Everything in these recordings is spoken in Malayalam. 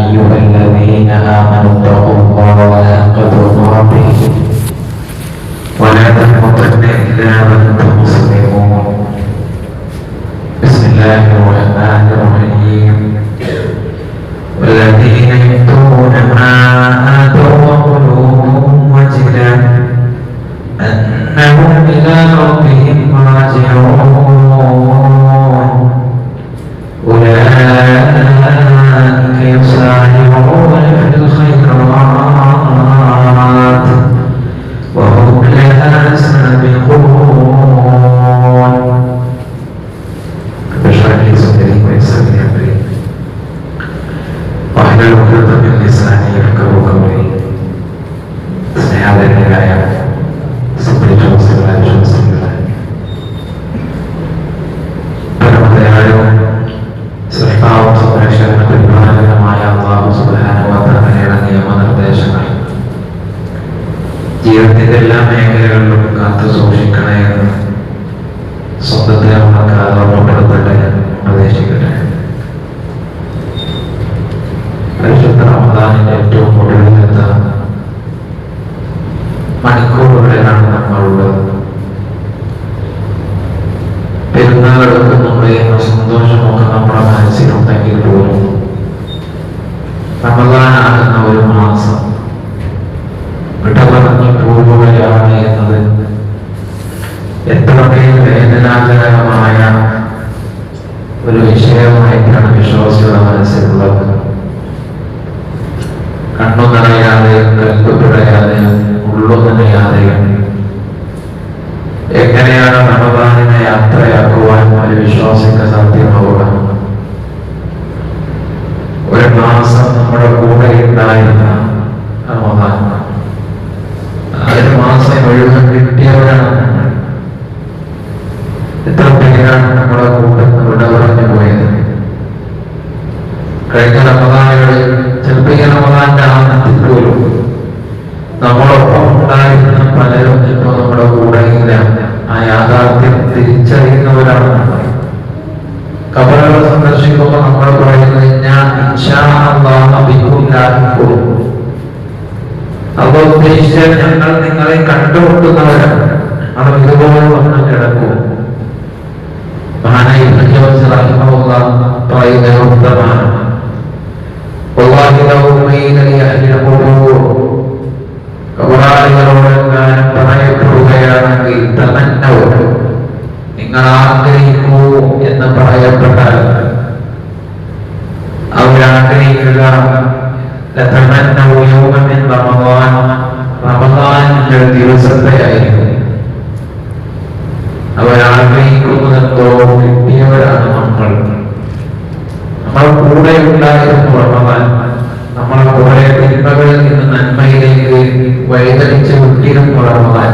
أيها الذين آمنوا اتقوا الله حق تقاته ولا تموتن إلا وأنتم مسلمون. بسم الله الرحمن الرحيم. والذين يؤتون ما آتوا وقلوبهم وجلة أنهم إلى ربهم راجعون أولئك يسارعون في الخيرات وهم لها سابقون. اشرح لي صدري ويسر لي أمري واحلل عقدة من لساني يفقهوا قولي. സ്നേഹധന്യരായ പരമദയാലും സൃഷ്ടാവും സംരക്ഷകനും പരിപാലകനുമായ അല്ലാഹു സുബ്ഹാനഹു വ തആലയുടെ നിയമനിർദ്ദേശങ്ങൾ ജീവിതത്തിന്റെ എല്ലാ മേഖലകളിലും കാത്തു സൂക്ഷിക്കണേ എന്ന് സ്വന്തത്തെ നമ്മൾക്ക് ഓർമ്മപ്പെടുത്തട്ടെ, ഉപദേശിക്കട്ടെ. പരിശുദ്ധ റമദാനിന്റെ ഏറ്റവും ഒടുവിലത്ത മണിക്കൂറുകളിലാണ് നമ്മളുള്ളത്. പെരുന്നാളുകൾക്ക് നമ്മുടെ സന്തോഷമൊക്കെ നമ്മുടെ മനസ്സിലുണ്ടെങ്കിൽ പോലും റമദാനാകുന്ന ഒരു മാസം വിടപറഞ്ഞു പോവുകയാണ് എന്നത് എത്രമേൽ വേദനാജനകമായ ഒരു വിഷയമായിട്ടാണ് വിശ്വാസികളുടെ മനസ്സിലുള്ളത്. കണ്ണു നിറയാതെ, കൽപ്പ് പിടയാതെ, ഉള്ളു നനയാതെ എങ്ങനെയാണ് റമദാനിനെ യാത്രയാക്കുവാൻ ഒരു വിശ്വാസിക്ക് സാധ്യമാവുക? ഒരു മാസം നമ്മുടെ കൂടെ ഉണ്ടായിരുന്ന റമദാൻ, ഒരു മാസം മുഴുവൻ കിട്ടിയവരാണ് നമ്മൾ. എത്ര പേരാണ് നമ്മുടെ കൂടെ ഇവിടെ പറഞ്ഞു പോയത്? കഴിഞ്ഞ റമദാനുകളിൽ ചിലപ്പോൾ ഈ റമദാന്റെ ആനന്ദത്തിൽ പോലും നമ്മളൊപ്പം ഉണ്ടായിരുന്ന പലരും ഇപ്പൊ നമ്മുടെ കൂടെ ഇല്ല. ആ യാഥാർത്ഥ്യം തിരിച്ചറിയുന്നവരാണ് നമ്മൾ. ഖബറുകൾ സന്ദർശിക്കുമ്പോൾ നമ്മൾ പറയുന്നത് ഞാൻ ഇൻഷാ അല്ലാഹ് ബികും ലാഹിഖൂൻ. അപ്പോൾ ഉദ്ദേശിച്ചാൽ ഞങ്ങൾ നിങ്ങളെ കണ്ടുമുട്ടുന്നവരാണ്. അവർ ഇതുപോലെ വന്ന് കിടക്കും. മഹാനായ ഇബ്നു ജൗസി റഹിമഹുല്ലാഹ് പറയുന്ന ഉത്തമമാണ്, വല്ലാഹി ലൗ ഖീല ലി അഹ്ലിൽ ഖുബൂർ, കബറാളികളോടെങ്ങാനും പറയപ്പെടുകയാണെങ്കിൽ തമന്നൗ, നിങ്ങൾ ആഗ്രഹിക്കൂ എന്ന് പറയപ്പെട്ടാൽ അവരാഗ്രഹിക്കുക ലതമന്നൗ യൗമൻ മിൻ റമദാൻ, റമദാനിന്റെ ദിവസത്തെയായിരിക്കും അവരാഗ്രഹിക്കുന്നതെന്തോ കിട്ടിയവരാണ് നമ്മൾ. നമ്മൾ കൂടെ ഉണ്ടായിരുന്നു റമദാൻ. നമ്മളെ കുറെ തിന്മകളിൽ നിന്ന് നന്മയിലേക്ക് വഴിതെളിച്ച് വിട്ടിരുന്നു റമദാൻ.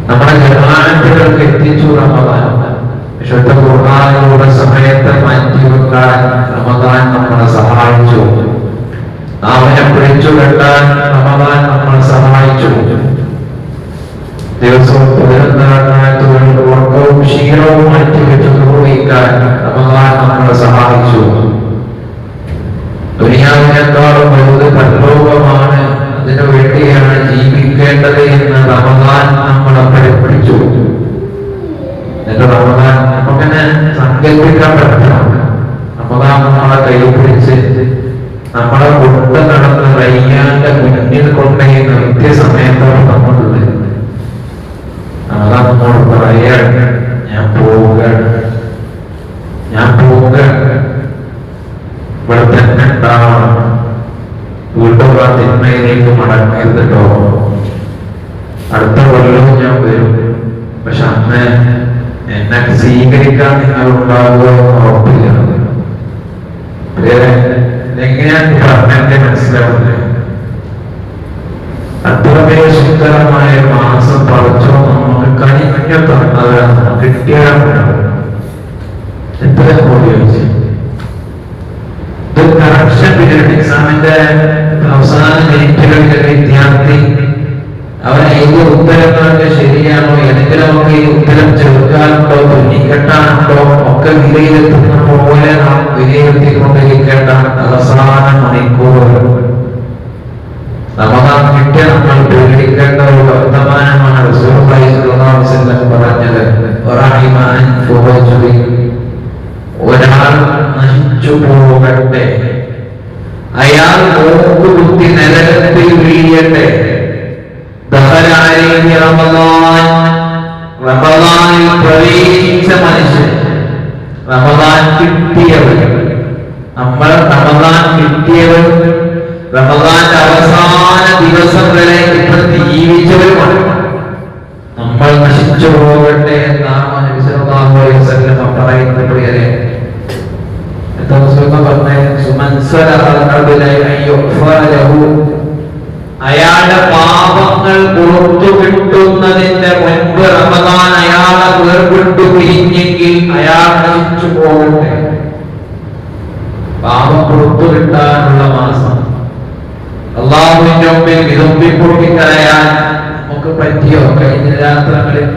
നമ്മുടെ ജമാഅത്തുകൾക്ക് എത്തിച്ചു റമദാൻ. വിശുദ്ധ ഖുർആനിലൂടെ സമയത്തെ മാറ്റിവെക്കാൻ റമദാൻ നമ്മളെ സഹായിച്ചു. അവനെ പിടിച്ചു കെട്ടാൻ റമദാൻ നമ്മളെ സഹായിച്ചു. ദിവസവും ഉറക്കവും ക്ഷീണവും മാറ്റിവെച്ച് നിർവഹിക്കാൻ റമദാൻ നമ്മളെ സഹായിച്ചു. ദുനിയാവിനേക്കാളും വലുത് പരലോകമാണ്, അതിനു വേണ്ടിയാണ് ജീവിക്കേണ്ടത് എന്ന് റമദാൻ നമ്മളെ പഠിപ്പിച്ചു. എന്നിട്ട് റമദാൻ നമുക്കങ്ങനെ സങ്കല്പിക്കാൻ പറ്റണം. റമദാൻ നമ്മളെ കൈ പിടിച്ച് നമ്മളെ കൊണ്ട് നടന്ന് റയ്യാന്റെ മുന്നിൽ കൊണ്ടുപോകുന്ന കൃത്യസമയത്താണ് നമ്മളുള്ളത്. റമദാൻ നമ്മോട് പറയാണ്, ഞാൻ പോവുകയാണ്, ഞാൻ പോവുകയാണ്, ഇവിടെ തന്നെ ഉണ്ടാവണം, വീണ്ടും ആ തിന്മയിലേക്ക് മടങ്ങരുതല്ലോ, അടുത്ത കൊല്ലവും ഞാൻ വരും, പക്ഷെ അന്ന് എന്നെ സ്വീകരിക്കാൻ നിങ്ങൾ ഉണ്ടാവുക ഉറപ്പില്ല. എങ്ങനെയാണ് പറഞ്ഞെന്റെ മനസ്സിലാവുന്നത്? അത്രമേ സുന്ദരമായ മാസം പറിച്ചോ നമുക്ക് കണിഞ്ഞ തന്നവരാണ്, കിട്ടിയവരാണ്. എത്ര ഉപയോഗിച്ചു കറക്ഷൻ പീരീഡ് എക്സാമിന്റെ അവസാന മിനിറ്റുകളിൽ വിദ്യാർത്ഥി അവനെ ഈ ഉത്തരങ്ങളൊക്കെ ശരിയാണോ, ഏതെങ്കിലുമൊക്കെ ഈ ഉത്തരം ചെറുക്കാനുണ്ടോ, തുന്നിക്കെട്ടാനുണ്ടോ ഒക്കെ വിലയിരുത്തുന്ന പോലെ നാം വിലയിരുത്തിക്കൊണ്ടിരിക്കേണ്ട അവസാന മണിക്കൂർ റമദാൻ കിട്ടിയ നമ്മൾ പേടിക്കേണ്ട ഒരു വർത്തമാനമാണ് റസൂലുള്ളാഹി സ്വല്ലല്ലാഹു അലൈഹി വസല്ലം പറഞ്ഞത്. ഒരാൾ നശിച്ചു പോകട്ടെ, അയാൾ നോക്കുകുത്തി നരകത്തിൽ വീഴട്ടെ. റമദാനിൽ പ്രവേശിച്ച മനുഷ്യൻ, റമദാൻ കിട്ടിയവൻ, നമ്മൾ റമദാൻ കിട്ടിയവൻ, റമദാന്റെ അവസാന ദിവസം വരെ ഇപ്പോൾ ജീവിച്ചവരുമാണ്. നമ്മൾ നശിച്ചു പോകട്ടെ എന്നാണ് നബി സല്ലല്ലാഹു അലൈഹി വസല്ലം പറയുന്നത്. പ്രിയരെ, അയാളുടെ പാപങ്ങൾ പുറത്തു കിട്ടുന്നതിന്റെ മുൻപ് റമദാൻ അയാളെ വേർപെട്ടു പിരിഞ്ഞെങ്കിൽ അയാൾ നശിച്ചു പോകട്ടെ. പാപം പുറത്തു കിട്ടാനുള്ള മാസം, അള്ളാഹുവിന്റെ മുമ്പിൽ വിതുമ്പിപ്പൊട്ടിക്കരയാൻ നമുക്ക് പറ്റിയോ? കഴിഞ്ഞ രാത്രങ്ങളിൽ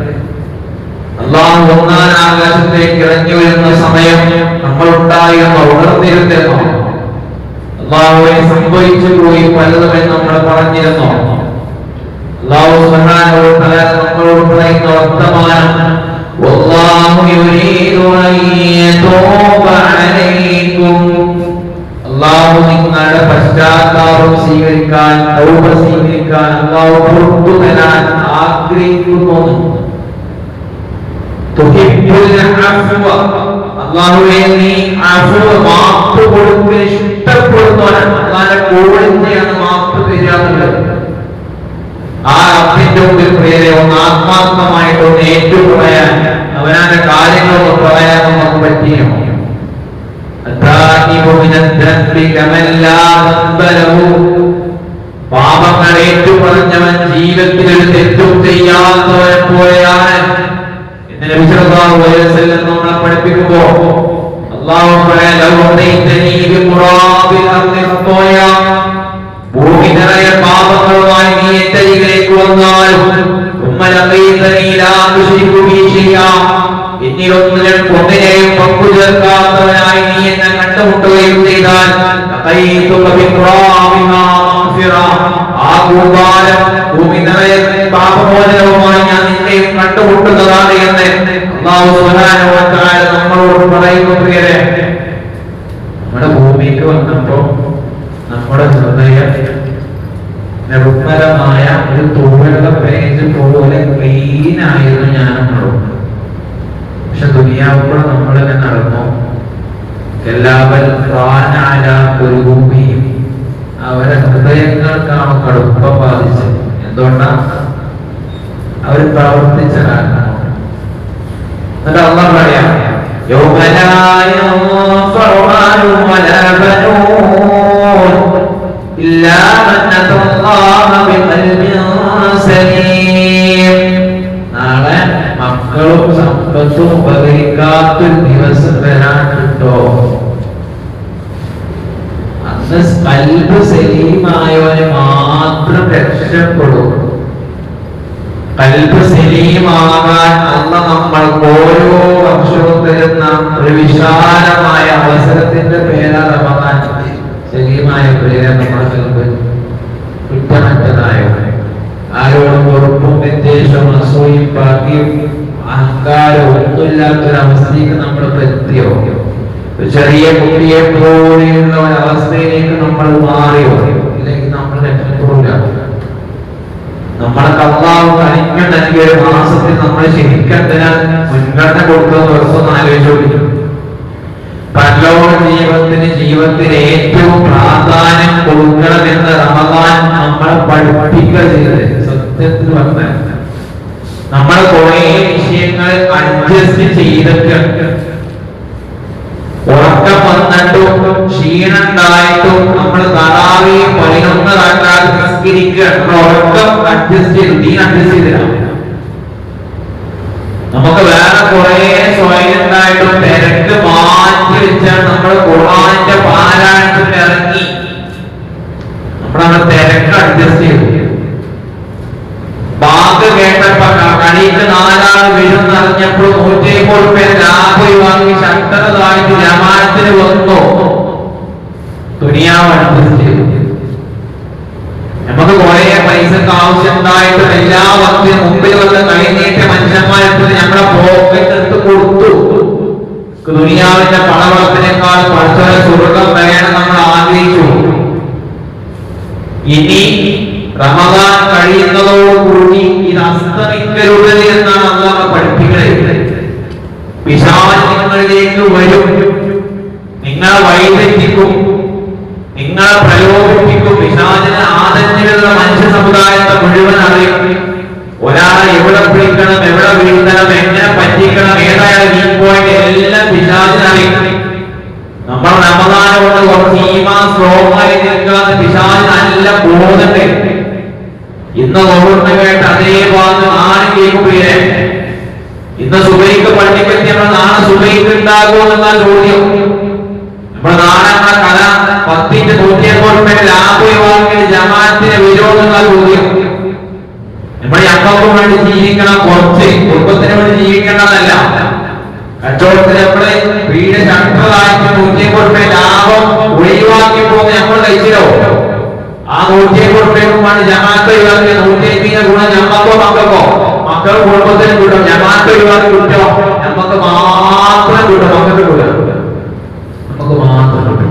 അള്ളാഹു ഒന്നാം ആകാശത്തേക്ക് ഇറങ്ങി വരുന്ന സമയം നമ്മൾ ഉണ്ടായിരുന്നോ, ഉണർന്നിരുന്നോ? അള്ളാഹുവെ സംഭവിച്ചു പോയി പലതും നമ്മൾ പറഞ്ഞിരുന്നോ? അള്ളാഹു സുബ്ഹാനഹു വ തആല നമ്മളോട് പറയുന്ന വർത്തമാനം, വല്ലാഹു യുരീദു അൻ യതൂബ അലൈക്കും, അള്ളാഹു നിങ്ങളുടെ പശ്ചാത്താപം സ്വീകരിക്കാൻ, തൗബ സ്വീകരിക്കാൻ അള്ളാഹു പുറത്തു തരാൻ ആഗ്രഹിക്കുന്നു. അള്ളാഹുവേ, നീ മാപ്പ് കൊടുക്കാൻ ഇഷ്ടപ്പെടുന്നവനാണ്. അള്ളാന്റെ കോളിനെയാണ് മാപ്പ് തരാറുള്ളത്. ആ റബ്ബിന്റെ മുമ്പിൽ പ്രിയരെ ഒന്ന് ആത്മാർത്ഥമായിട്ടൊന്ന് ഏറ്റുപറയാൻ, അവനാന്റെ കാര്യങ്ങളൊന്ന് പറയാൻ നമുക്ക് പറ്റിയോ? പാപങ്ങൾ ഏറ്റുപറഞ്ഞവൻ ജീവിതത്തിൽ ഒരു തെറ്റും ചെയ്യാത്തവനെ പോലെയാണ് എന്ന് നബി സല്ലല്ലാഹു അലൈഹി വസല്ലം നമ്മളെ പഠിപ്പിക്കുമ്പോ അല്ലാഹു ഭൂമി നിറയെ പാപങ്ങളുമായി നീ എന്റെ അരികിലേക്ക് വന്നാലും എന്നിലൊന്നിലും ഒന്നിനെയും പങ്കു ചേർക്കാത്തവനായി നീ എന്നെ കണ്ടുമുട്ടുകയും ചെയ്താൽ ആ കൂടാരം ഭൂമി നിറയെ പാപമോചനവുമായി ഞാൻ നിന്നെയും കണ്ടുമുട്ടുന്നതാണ് എന്ന് അല്ലാഹു സുബ്ഹാനഹു വ തആല നമ്മളോട് പറയുന്നു. പ്രിയരെ, നമ്മുടെ ഭൂമിക്ക് വന്നപ്പോ നമ്മുടെ ഹൃദയം നിർമ്മലമായ ഒരു തൂവെള്ള പേജ് പോലെ ക്ലീൻ ആയിരുന്നു ഞാനും. പക്ഷെ ദുനിയാവുമ്പോൾ നമ്മളിങ്ങനെ നടന്നു. എല്ലാവരും ഭൂമിയും അവരെ ഹൃദയങ്ങൾക്കാണ് കടുപ്പം ബാധിച്ചത്. എന്തുകൊണ്ടാ? അവർ പ്രവർത്തിച്ച കാരണം. എന്നിട്ട് അല്ലാഹു പറയാം, നാളെ മക്കളും സമ്പത്തും ഉപകരിക്കാത്തൊരു ദിവസം വരാനുണ്ടോ? അന്ന് കൽബ് സലീമായവന് മാത്രം രക്ഷപ്പെടും. കൽബ് സലീമാകാൻ അല്ലാഹു നമ്മൾക്ക് ഓരോ വർഷവും തരുന്ന ഒരു വിശാലമായ അവസരത്തിന്റെ പേരാണ് റമദാൻ. സലീമായ പേര് നമ്മുടെ കൽബ് കുറ്റമറ്റതായവൻ, ആരോടും വെറുപ്പും വിദ്വേഷവും അസൂയും പാർട്ടിയും അഹങ്കാരവും ഒന്നുമില്ലാത്തൊരവസ്ഥയ്ക്ക് നമ്മൾ എത്തിയോ? ചെറിയ കുട്ടിയെ പോലെയുള്ള ഒരവസ്ഥയിലേക്ക് നമ്മൾ മാറിയോ? ഇല്ലെങ്കിൽ നമ്മൾ രക്ഷപ്പെടില്ല. നമ്മളെ അല്ലാഹു കഴിഞ്ഞ നൽകിയ ഒരു മാസത്തിൽ നമ്മൾ ശരിക്കും മുൻഗണന കൊടുക്കുന്ന ദിവസം ആലോചിച്ചു. പരലോക ജീവിതത്തിന് ഏറ്റവും പ്രാധാന്യം കൊടുക്കണമെന്ന് റമദാൻ നമ്മളെ പഠിപ്പിക്കുക ചെയ്തത്. സത്യത്തിൽ പറഞ്ഞ നമ്മൾ കുറെ വിഷയങ്ങൾ അഡ്ജസ്റ്റ് ചെയ്തിട്ട് ഉറക്കം വന്നിട്ടും ക്ഷീണുണ്ടായിട്ടും നമ്മൾ തറാവി 11 റക്അത്ത് നിസ്കരിക്കുക. ഉറക്കം അഡ്ജസ്റ്റ് ചെയ്തു, നീ അഡ്ജസ്റ്റ് ചെയ്തില്ല. നമുക്ക് വേറെ കുറെ സ്വയം ഉണ്ടായിട്ടും തിരക്ക് മാറ്റി വെച്ചാൽ നമ്മൾ ഖുർആനിന്റെ പാരായണത്തിൽ ഇറങ്ങി നമ്മളവിടെ തിരക്ക് അഡ്ജസ്റ്റ് ചെയ്തു. ദുനിയാവ് അനുഭവിച്ചു. നമുക്ക് കുറെ പൈസക്ക് ആവശ്യം ഉണ്ടായിട്ട് എല്ലാ വക്തിനും മുമ്പിൽ വന്ന് കൈനീട്ട മനുഷ്യന്മാരെടുത്ത് നമ്മളെ പോക്കറ്റെടുത്ത് കൊടുത്തു. ദുനിയാവിന്റെ പണവളത്തിനേക്കാൾ പഠിച്ചവരെ സ്വർഗം വേണം നമ്മൾ ആഗ്രഹിച്ചു. ഇനി റമദാൻ കഴിയുന്നതോടുകൂടി ഇത് അസ്തമിക്കരുത് എന്നാണ് അല്ലാഹു പഠിപ്പിക്കുന്നത്. പിശാച് നിങ്ങളിലേക്ക് വരും, നിങ്ങളെ വഴിതെറ്റിക്കും, നിങ്ങളെ പ്രലോഭിപ്പിക്കും. പിശാചിന് ആദരഞ്ഞിലുള്ള മനുഷ്യ സമുദായത്തെ മുഴുവൻ അറിയും. ഒരാളെ എവിടെ പിടിക്കണം, എവിടെ വീഴ്ത്തണം, എങ്ങനെ പറ്റിക്കണം, ഏതായാലും ഈ പോയിന്റ് എല്ലാം പിശാചിന് അറിയും. നമ്മൾ റമദാൻ കൊണ്ട് കുറച്ച് ഈമാൻ സ്ട്രോങ് ആയി നിൽക്കാന്ന് പിശാചിന് നല്ല ബോധമുണ്ട്. ഇന്ന് ഓർമ്മ കേട്ട് അതേ ഭാഗത്ത് ആരും കേൾക്കുകയില്ലേ? ഇന്ന് സുബൈക്ക് പള്ളിക്കെത്തി നമ്മൾ നാളെ സുബൈക്ക് ഉണ്ടാകുമോ എന്നുള്ള ചോദ്യം. നമ്മൾ നാളെ നമ്മളെ കല 10-100 ലാഭം വാങ്ങിയ ജമാഅത്തിന് വിരോധമുള്ള ചോദ്യം. നമ്മൾ ഞങ്ങൾക്ക് വേണ്ടി ജീവിക്കണം, കുറച്ച് കുടുംബത്തിന് വേണ്ടി ജീവിക്കണമെന്നല്ല. കച്ചവടത്തിന് നമ്മള് വീട് ശക്തമായിട്ട് 100 ലാഭം ഒഴിവാക്കി പോകുന്ന നമ്മൾ കഴിച്ചോ? ആ 100 ജമാഅത്ത് ഒഴിവാക്കി 150 ഗുണം ഞമ്മക്കോ മക്കൾക്കോ? മക്കൾ കുടുംബത്തിന് കിട്ടും. ജമാഅത്ത് ഒഴിവാക്കി കിട്ടോ? നമുക്ക് മാത്രം കിട്ടും, മക്കൾക്ക് കിട്ടും, നമുക്ക് മാത്രം കിട്ടും.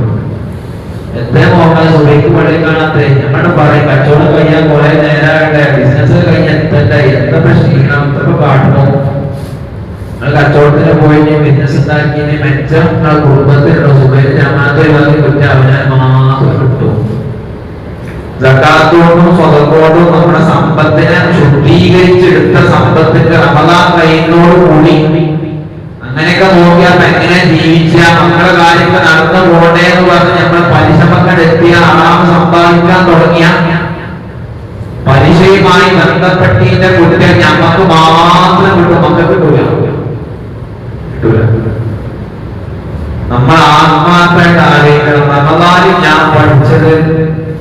എത്ര നോക്കാൻ സുബൈക്ക് പള്ളി കാണാത്തേ? ഞമ്മള് പറയും കച്ചവടം കഴിഞ്ഞാൽ കുറെ നേരമാകട്ടെ, ബിസിനസ് കഴിഞ്ഞാൽ എത്തണ്ട, എത്ര ക്ഷീണം, എത്ര കാട്ടണം. നിങ്ങൾ കച്ചവടത്തിന് പോയി ബിസിനസ് ഉണ്ടാക്കിയതിന് മെച്ചം നിങ്ങളെ കുടുംബത്തിലുള്ള സുബൈക്ക് ജമാഅത്ത് ഒഴിവാക്കി കിട്ടിയ അവനാൽ മാത്രം കിട്ടും. സകാത്തോടും സ്വതക്കോടും നമ്മുടെ സമ്പത്തിനെ ശുദ്ധീകരിച്ചെടുത്ത സമ്പത്തിന്റെ റമദാൻ കഴിയുന്നതോടുകൂടി അങ്ങനെയൊക്കെ നോക്കിയാൽ എങ്ങനെ ജീവിച്ചാൽ മക്കളുടെ കാര്യങ്ങൾ നടന്നു പോകണ്ടേ എന്ന് പറഞ്ഞ് നമ്മൾ പലിശ മക്കളെത്തിയ ആറാം സമ്പാദിക്കാൻ തുടങ്ങിയ പലിശയുമായി ബന്ധപ്പെട്ടതിന്റെ കുറ്റം ഞമ്മക്ക് മാത്രം കിട്ടും, മക്കൾക്ക് കിട്ടൂല. നമ്മൾ ആത്മാർത്ഥമായിട്ട് ആലോചിക്കണം. റമദാനിൽ ഞാൻ പഠിച്ചത്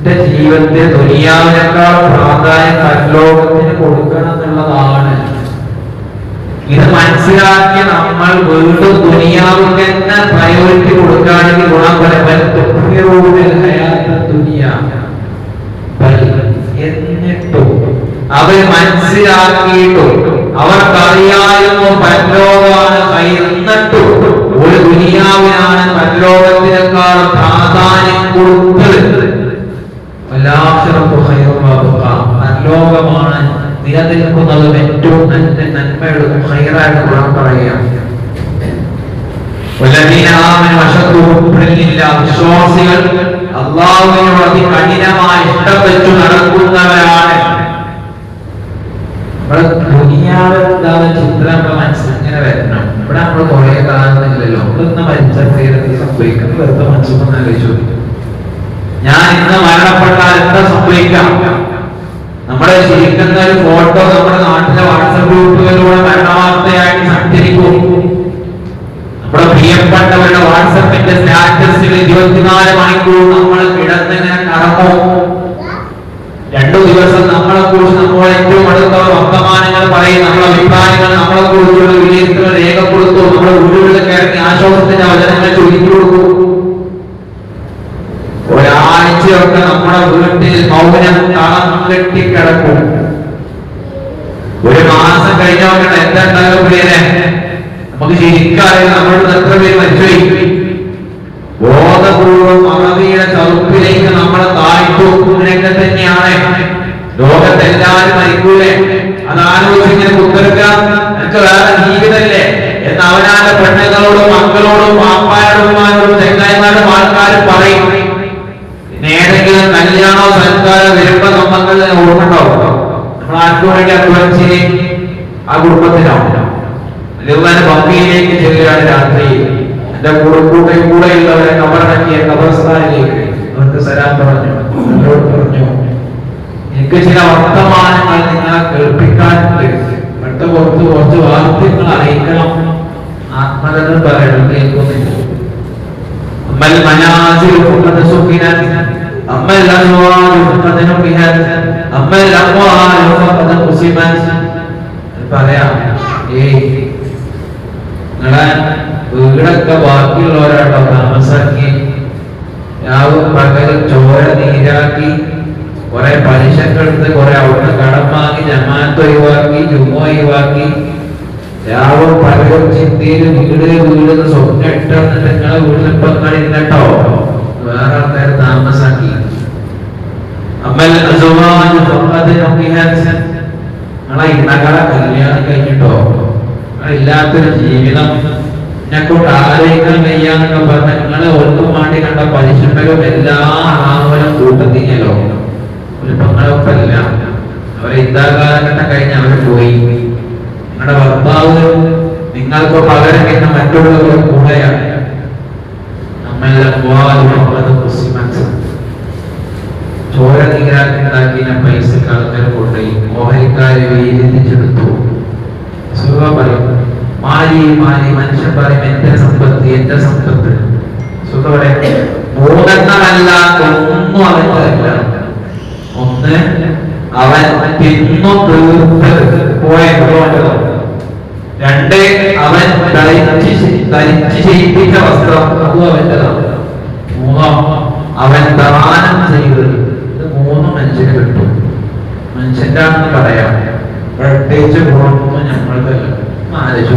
എന്റെ ജീവിതത്തെ ദുനിയാവിനേക്കാൾ പ്രാധാന്യം പരലോകത്തിന് കൊടുക്കണം എന്നുള്ളതാണ്. ഇത് മനസ്സിലാക്കി നമ്മൾ വീണ്ടും ദുനിയാവിന് തന്നെ പ്രയോറിറ്റി കൊടുക്കുകയാണെങ്കിൽ ഗുണം എന്നിട്ടും അവർ മനസ്സിലാക്കിയിട്ടും അവർക്കറിയായിരുന്നു പരലോകമാണ്. എന്നിട്ടും ഒരു ദുനിയാവിനാണ് പരലോകത്തിനേക്കാൾ പ്രാധാന്യം കൊടുത്തത്. പരലോകമാണ് നിലനിൽക്കുന്നതും ഏറ്റവും നന്മയുടെ ഹൈറായിട്ട് ഗുണം പറയാം. വിശ്വാസികൾ അല്ലാഹുവിനോട് അതികഠിനമായി ഇഷ്ടം വെച്ചു നടക്കുന്നവരാണ്. ഇവിടെ ദുനിയാവിലെന്താണ് ചിത്രം നമ്മുടെ മനസ്സിൽ ഇങ്ങനെ വരണം. ഇവിടെ നമ്മൾ കുറെ കാണുന്നില്ലല്ലോ. ഇന്ന് മരിച്ച പേരത്തിൽ സംഭവിക്കുന്നത് വെറുതെ മനസ്സൊന്നും ആലോചിച്ചു. ഞാൻ ഇന്ന് മരണപ്പെട്ടാൽ എന്താ സംഭവിക്കാം? നമ്മുടെ ശരിക്കുന്ന ഒരു ഫോട്ടോ നമ്മുടെ നാട്ടിലെ വാട്സപ്പ് ഗ്രൂപ്പുകളിലൂടെ മരണവാർത്തയായിട്ട് സഞ്ചരിക്കും. നമ്മുടെ പ്രിയപ്പെട്ടവരുടെ വാട്സപ്പിന്റെ സ്റ്റാറ്റസിൽ 24 മണിക്കൂർ നമ്മൾ കിടന്നിങ്ങനെ കറങ്ങും. 2 ദിവസം നമ്മളെ കുറിച്ച് നമ്മൾ ഏറ്റവും അടുത്തവർ വർത്തമാനങ്ങൾ പറയും, നമ്മളെ അഭിപ്രായങ്ങൾ, നമ്മളെ കുറിച്ചുള്ള വിലയിരുത്തലുകൾ രേഖപ്പെടുത്തും. നമ്മുടെ വീടുകളിൽ ഇറങ്ങി ആശ്വാസത്തിന്റെ വചനങ്ങൾ ചൊല്ലിച്ചു കൊടുക്കും. ഒരാഴ്ചയൊക്കെ നമ്മുടെ വീട്ടിൽ മൗനം തളം കെട്ടിക്കിടക്കും. 1 മാസം കഴിഞ്ഞോക്കെ എന്താ ഉണ്ടാകും പ്രിയനെ? നമുക്ക് ശരിക്കും നമ്മളുടെ എത്ര പേര് മരിച്ചുപോയി. ബോധപൂർവം അറബിയുടെ ചതുപ്പിലേക്ക് നമ്മളെ താഴ്ത്തും. ഇങ്ങനെയൊക്കെ തന്നെയാണ് ലോകത്തെല്ലാവരും മരിക്കൂലേ? അത് ആലോചിച്ചിങ്ങനെ കുത്തിറക്കാം. എനിക്ക് വേറെ ജീവിതമല്ലേ എന്ന് അവനാന്റെ പെണ്ണുങ്ങളോടും മക്കളോടും പാപ്പാരോടും ചെങ്ങായിമാരോടും ആൾക്കാരും പറയും. ഏതെങ്കിലും കല്യാണോ സൽക്കാരോ വരുമ്പോ നമുക്ക് ഓർമ്മ ഉണ്ടാവും. നമ്മൾ ആർക്കു വേണ്ടി അധ്വാനിച്ച് ആ കുടുംബത്തിനാവും. അല്ലെങ്കിൽ ബംഗയിലേക്ക് ചെല്ലുകയാണ് രാത്രി. എന്റെ കൂടെയുള്ളവരെ കബറടക്കിയ കബർസ്ഥാനിലേക്ക് അവർക്ക് സലാം പറഞ്ഞു, എന്നോട് പറഞ്ഞു, എനിക്ക് ചില വർത്തമാനങ്ങൾ നിങ്ങളെ കേൾപ്പിക്കാനുണ്ട്. കുറച്ച് വാർത്തകൾ അറിയിക്കണം. ആത്മകഥ പറയണം, കേൾക്കുന്നില്ല. أما المنازل فقد سكنت، أما الأزواج فقد نكحت، أما الأموال فقد قسمت. പറയാം, നിങ്ങളെ വീടൊക്കെ ബാക്കിയുള്ളവരാട്ടോ താമസാക്കി. രാവും പകലും ചോര നീരാക്കി കുറെ പലിശക്കെടുത്ത് കുറെ അവിടുന്ന് കടം വാങ്ങി ജമാഅത്ത് ഒഴിവാക്കി ജുമ ഒഴിവാക്കി രാവും പകലും ചിന്തയിൽ വീട് വീട് സ്വപ്നം ഇട്ടെന്നിട്ട് നിങ്ങളെ വീട്ടിൽ ഇപ്പൊ ഇന്നിട്ടോ വേറെ ആൾക്കാർ താമസാക്കി അമ്മൽ നിങ്ങളെ ഇണകളെ കല്യാണം കഴിഞ്ഞിട്ടോ ഇല്ലാത്തൊരു ജീവിതം എന്നെക്കൊണ്ട് ആലോചിക്കാൻ വയ്യാന്നൊക്കെ പറഞ്ഞ നിങ്ങളെ ഒന്നും വേണ്ടി കണ്ട പലിശകളും എല്ലാ ആളുകളും കൂട്ടത്തിഞ്ഞല്ലോ ഒരു പെങ്ങളൊപ്പല്ല അവരെ ഇതാകാലഘട്ടം കഴിഞ്ഞ് അവര് പോയി. നിങ്ങളുടെ ഭർത്താവ് നിങ്ങൾക്ക് പകരം പിന്നെ മറ്റുള്ളവരുടെ കൂടെയാണ്. ചോര നീരാക്കുണ്ടാക്കിയ പൈസ ആൾക്കാർ കൊണ്ടുപോയി ഓഹരിക്കാരെ വീതിച്ചെടുത്തു. പറയും മാലി മാലി മനുഷ്യൻ പറയും എന്റെ സമ്പത്ത് എന്റെ സമ്പത്ത്. മൂന്നെണ്ണമല്ലാത്ത ഒന്നും അവൻ്റെതല്ല. ഒന്ന് അവൻ തിന്നു തീർത്ത് പോയ ഗുണമല്ലോ. രണ്ട് അവൻ ധരിച്ച് ചെയ്യിപ്പിച്ച വസ്ത്രം അതും അവൻ്റെതാണ്. മൂന്നോ അവൻ ദാനം ചെയ്തത്. ഇത് മൂന്നും മനുഷ്യന് കിട്ടും. മനുഷ്യന്റെ ആണെന്ന് പറയാം. പ്രത്യേകിച്ച് ഗുണമൊന്നും ഞമ്മൾക്കല്ല. ആലോചിച്ചു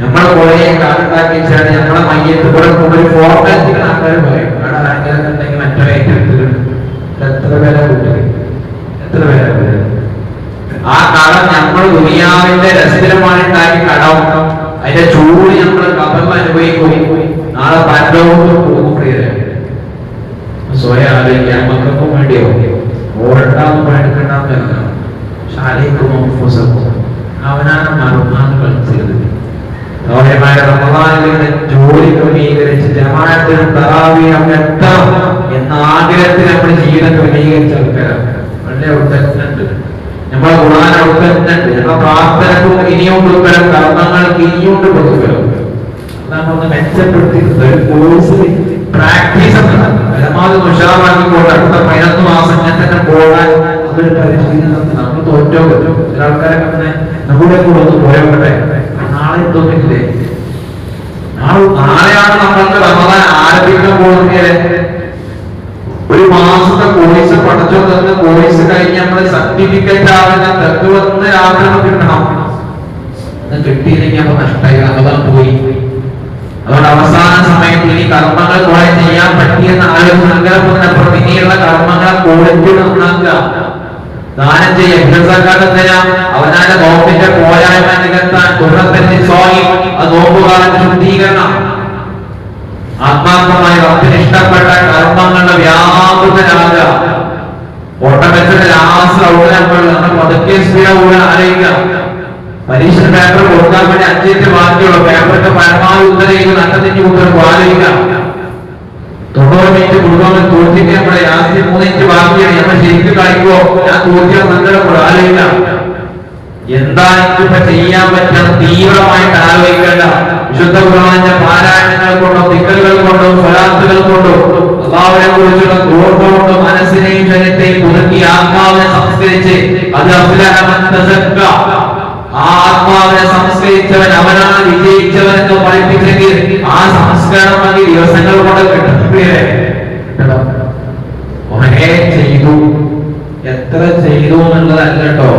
നമ്മളെ കുറെ കാലുണ്ടാക്കി വെച്ചാൽ നമ്മളെ മയ്യത്ത് കൂടെ ഒരു ഫോർമാറ്റിക്കൽ ആൾക്കാർ പറയും അവിടെ ആരെങ്കിലും ഉണ്ടെങ്കിൽ മറ്റൊരു ഏറ്റെടുത്തിട്ടുണ്ട്. എത്ര പേരെ കൂട്ടുക എത്ര പേരെ ആ കടം നമ്മൾ ദുനിയാവിന്റെ രസകരമായിട്ടുണ്ടാക്കി കടം അതിന്റെ ചൂട് നമ്മൾ കബറിൽ അനുഭവിക്കും. നാളെ പരലോകത്ത് പോകും. പ്രിയരെ സ്വയം ആലോചിക്കാൻ മക്കൾക്കും വേണ്ടിയോ ഓരണ്ടാവും എടുക്കണ്ടെന്നല്ല. ശാലയ്ക്കും അവനാണ് മറുമാന്ന് കളിച്ചത്. ജോലി ക്രമീകരിച്ച് ജമാഅത്തിനും തറാവീഹും എത്തണം എന്ന ആഗ്രഹത്തിൽ നമ്മുടെ ജീവിതം ക്രമീകരിച്ച ആൾക്കാരാണ്. വളരെ ഉത്തരത്തുണ്ട് നമ്മളെ ഖുർആൻ ഉത്തരത്തുണ്ട്. നമ്മളെ പ്രാർത്ഥനക്കും ഇനിയുണ്ട് ഉത്തരം, കർമ്മങ്ങൾക്ക് ഇനിയുണ്ട് പ്രതിഫലം. നമ്മളൊന്ന് മെച്ചപ്പെടുത്തിയിട്ടുണ്ട്. ഒരു കോഴ്സ് പ്രാക്ടീസ് പരമാവധി ഉഷാറാക്കിക്കൊണ്ട് അടുത്ത 11 മാസം ഞാൻ തന്നെ പോകാൻ അതൊരു പരിശീലനം. നമ്മൾ തോറ്റോ പറ്റും. ചില ആൾക്കാരൊക്കെ തന്നെ നമ്മുടെ കൂടെ ഒന്ന് പോയോട്ടെ നാളെ തോന്നില്ലേ. നാളെയാണ് നമ്മൾക്ക് റമദാൻ ആരംഭിക്കാൻ പോകുന്നത്. ഒരു മാസത്തെ കോഴ്സ് പഠിച്ചോ തന്നെ കോഴ്സ് കഴിഞ്ഞ് നമ്മള് സർട്ടിഫിക്കറ്റ് ആവുന്ന തെക്കുവന്ന് രാത്രി കിട്ടണം. കിട്ടിയില്ലെങ്കിൽ അപ്പൊ നഷ്ടമായി, റമദാൻ പോയി. അതുകൊണ്ട് അവസാന സമയത്ത് ഇനി കർമ്മങ്ങൾ കുറെ ചെയ്യാൻ പറ്റിയെന്ന് ആലോചിക്കുന്നതിനപ്പുറം ഇനിയുള്ള കർമ്മങ്ങളെ ക്വാളിറ്റി നന്നാക്കുക. ദാനം ചെയ്യാൻ അവനാന്റെ നോമ്പിന്റെ പോരായ്മ നികത്താൻ അത് നോമ്പുകാലത്ത് ശുദ്ധീകരണം. ആത്മാർത്ഥമായി റബ്ബിന് ഇഷ്ടപ്പെട്ട കർമ്മങ്ങളുടെ വ്യാപൃതരാകുക. ഓട്ടോമെറ്റിക് ലാസ്റ്റ് ഔട്ട് നമ്മൾ പതുക്കെ സ്പീഡ് ആലോചിക്കാം. പരീക്ഷ പേപ്പർ കൊടുക്കാൻ വേണ്ടി 5 മിനിറ്റ് ബാക്കിയുള്ള പേപ്പറിന്റെ പരമാവധി ഉത്തരം ചെയ്ത് നട്ടത്തിഞ്ഞ് ഉത്തരം ആലോചിക്കാം. 90 മിനിറ്റ് കൊടുക്കാൻ തോറ്റിട്ട് നമ്മുടെ ലാസ്റ്റ് 3 മിനിറ്റ് ബാക്കിയാണ്. നമ്മൾ ശരിക്കും കളിക്കുമോ ഞാൻ തോറ്റിയാൽ നല്ലപോലെ ആലോചിക്കാം. എന്താണ് എനിക്കിപ്പോ ചെയ്യാൻ പറ്റുന്ന തീവ്രമായിട്ട് ആലോചിക്കേണ്ട. വിശുദ്ധ ഖുർആനിന്റെ പാരായണങ്ങൾ കൊണ്ടോ ദിക്റുകൾ കൊണ്ടോ സ്വലാത്തുകൾ കൊണ്ടോ അല്ലാഹുവിനെ കുറിച്ചുള്ള ഓർമ്മ കൊണ്ടോ മനസ്സിനെയും ശരീരത്തെയും പുതുക്കി ആത്മാവിനെ സംസ്കരിച്ച് അത് അഫ്ലഹ മൻ തസക്ക, ആ ആത്മാവിനെ സംസ്കരിച്ചവൻ അവനാണ് വിജയിച്ചവൻ എന്ന് പഠിപ്പിച്ചെങ്കിൽ ആ സംസ്കാരം മതി ദിവസങ്ങൾ കൊണ്ട് ചെയ്തു. എത്ര ചെയ്തു എന്നുള്ളതല്ല കേട്ടോ,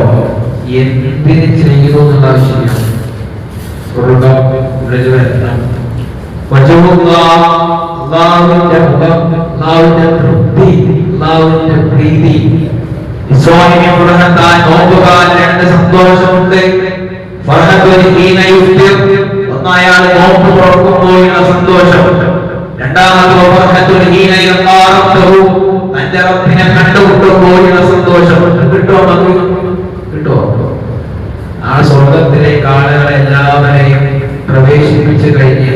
എന്തിന് ചെയ്തു എന്നുള്ള ആവശ്യമില്ല. പ്രീതി സന്തോഷമുണ്ട്. ഒന്നയാൾ നോമ്പ് തുറക്കുമ്പോഴുള്ള സന്തോഷം. രണ്ടാമത് തന്റെ റബ്ബിനെ കണ്ടുമുട്ടുമ്പോഴുള്ള സന്തോഷം. കിട്ടോ? ആ സ്വർഗത്തിലേക്ക് ആളുകളെ എല്ലാവരെയും പ്രവേശിപ്പിച്ചു കഴിഞ്ഞ്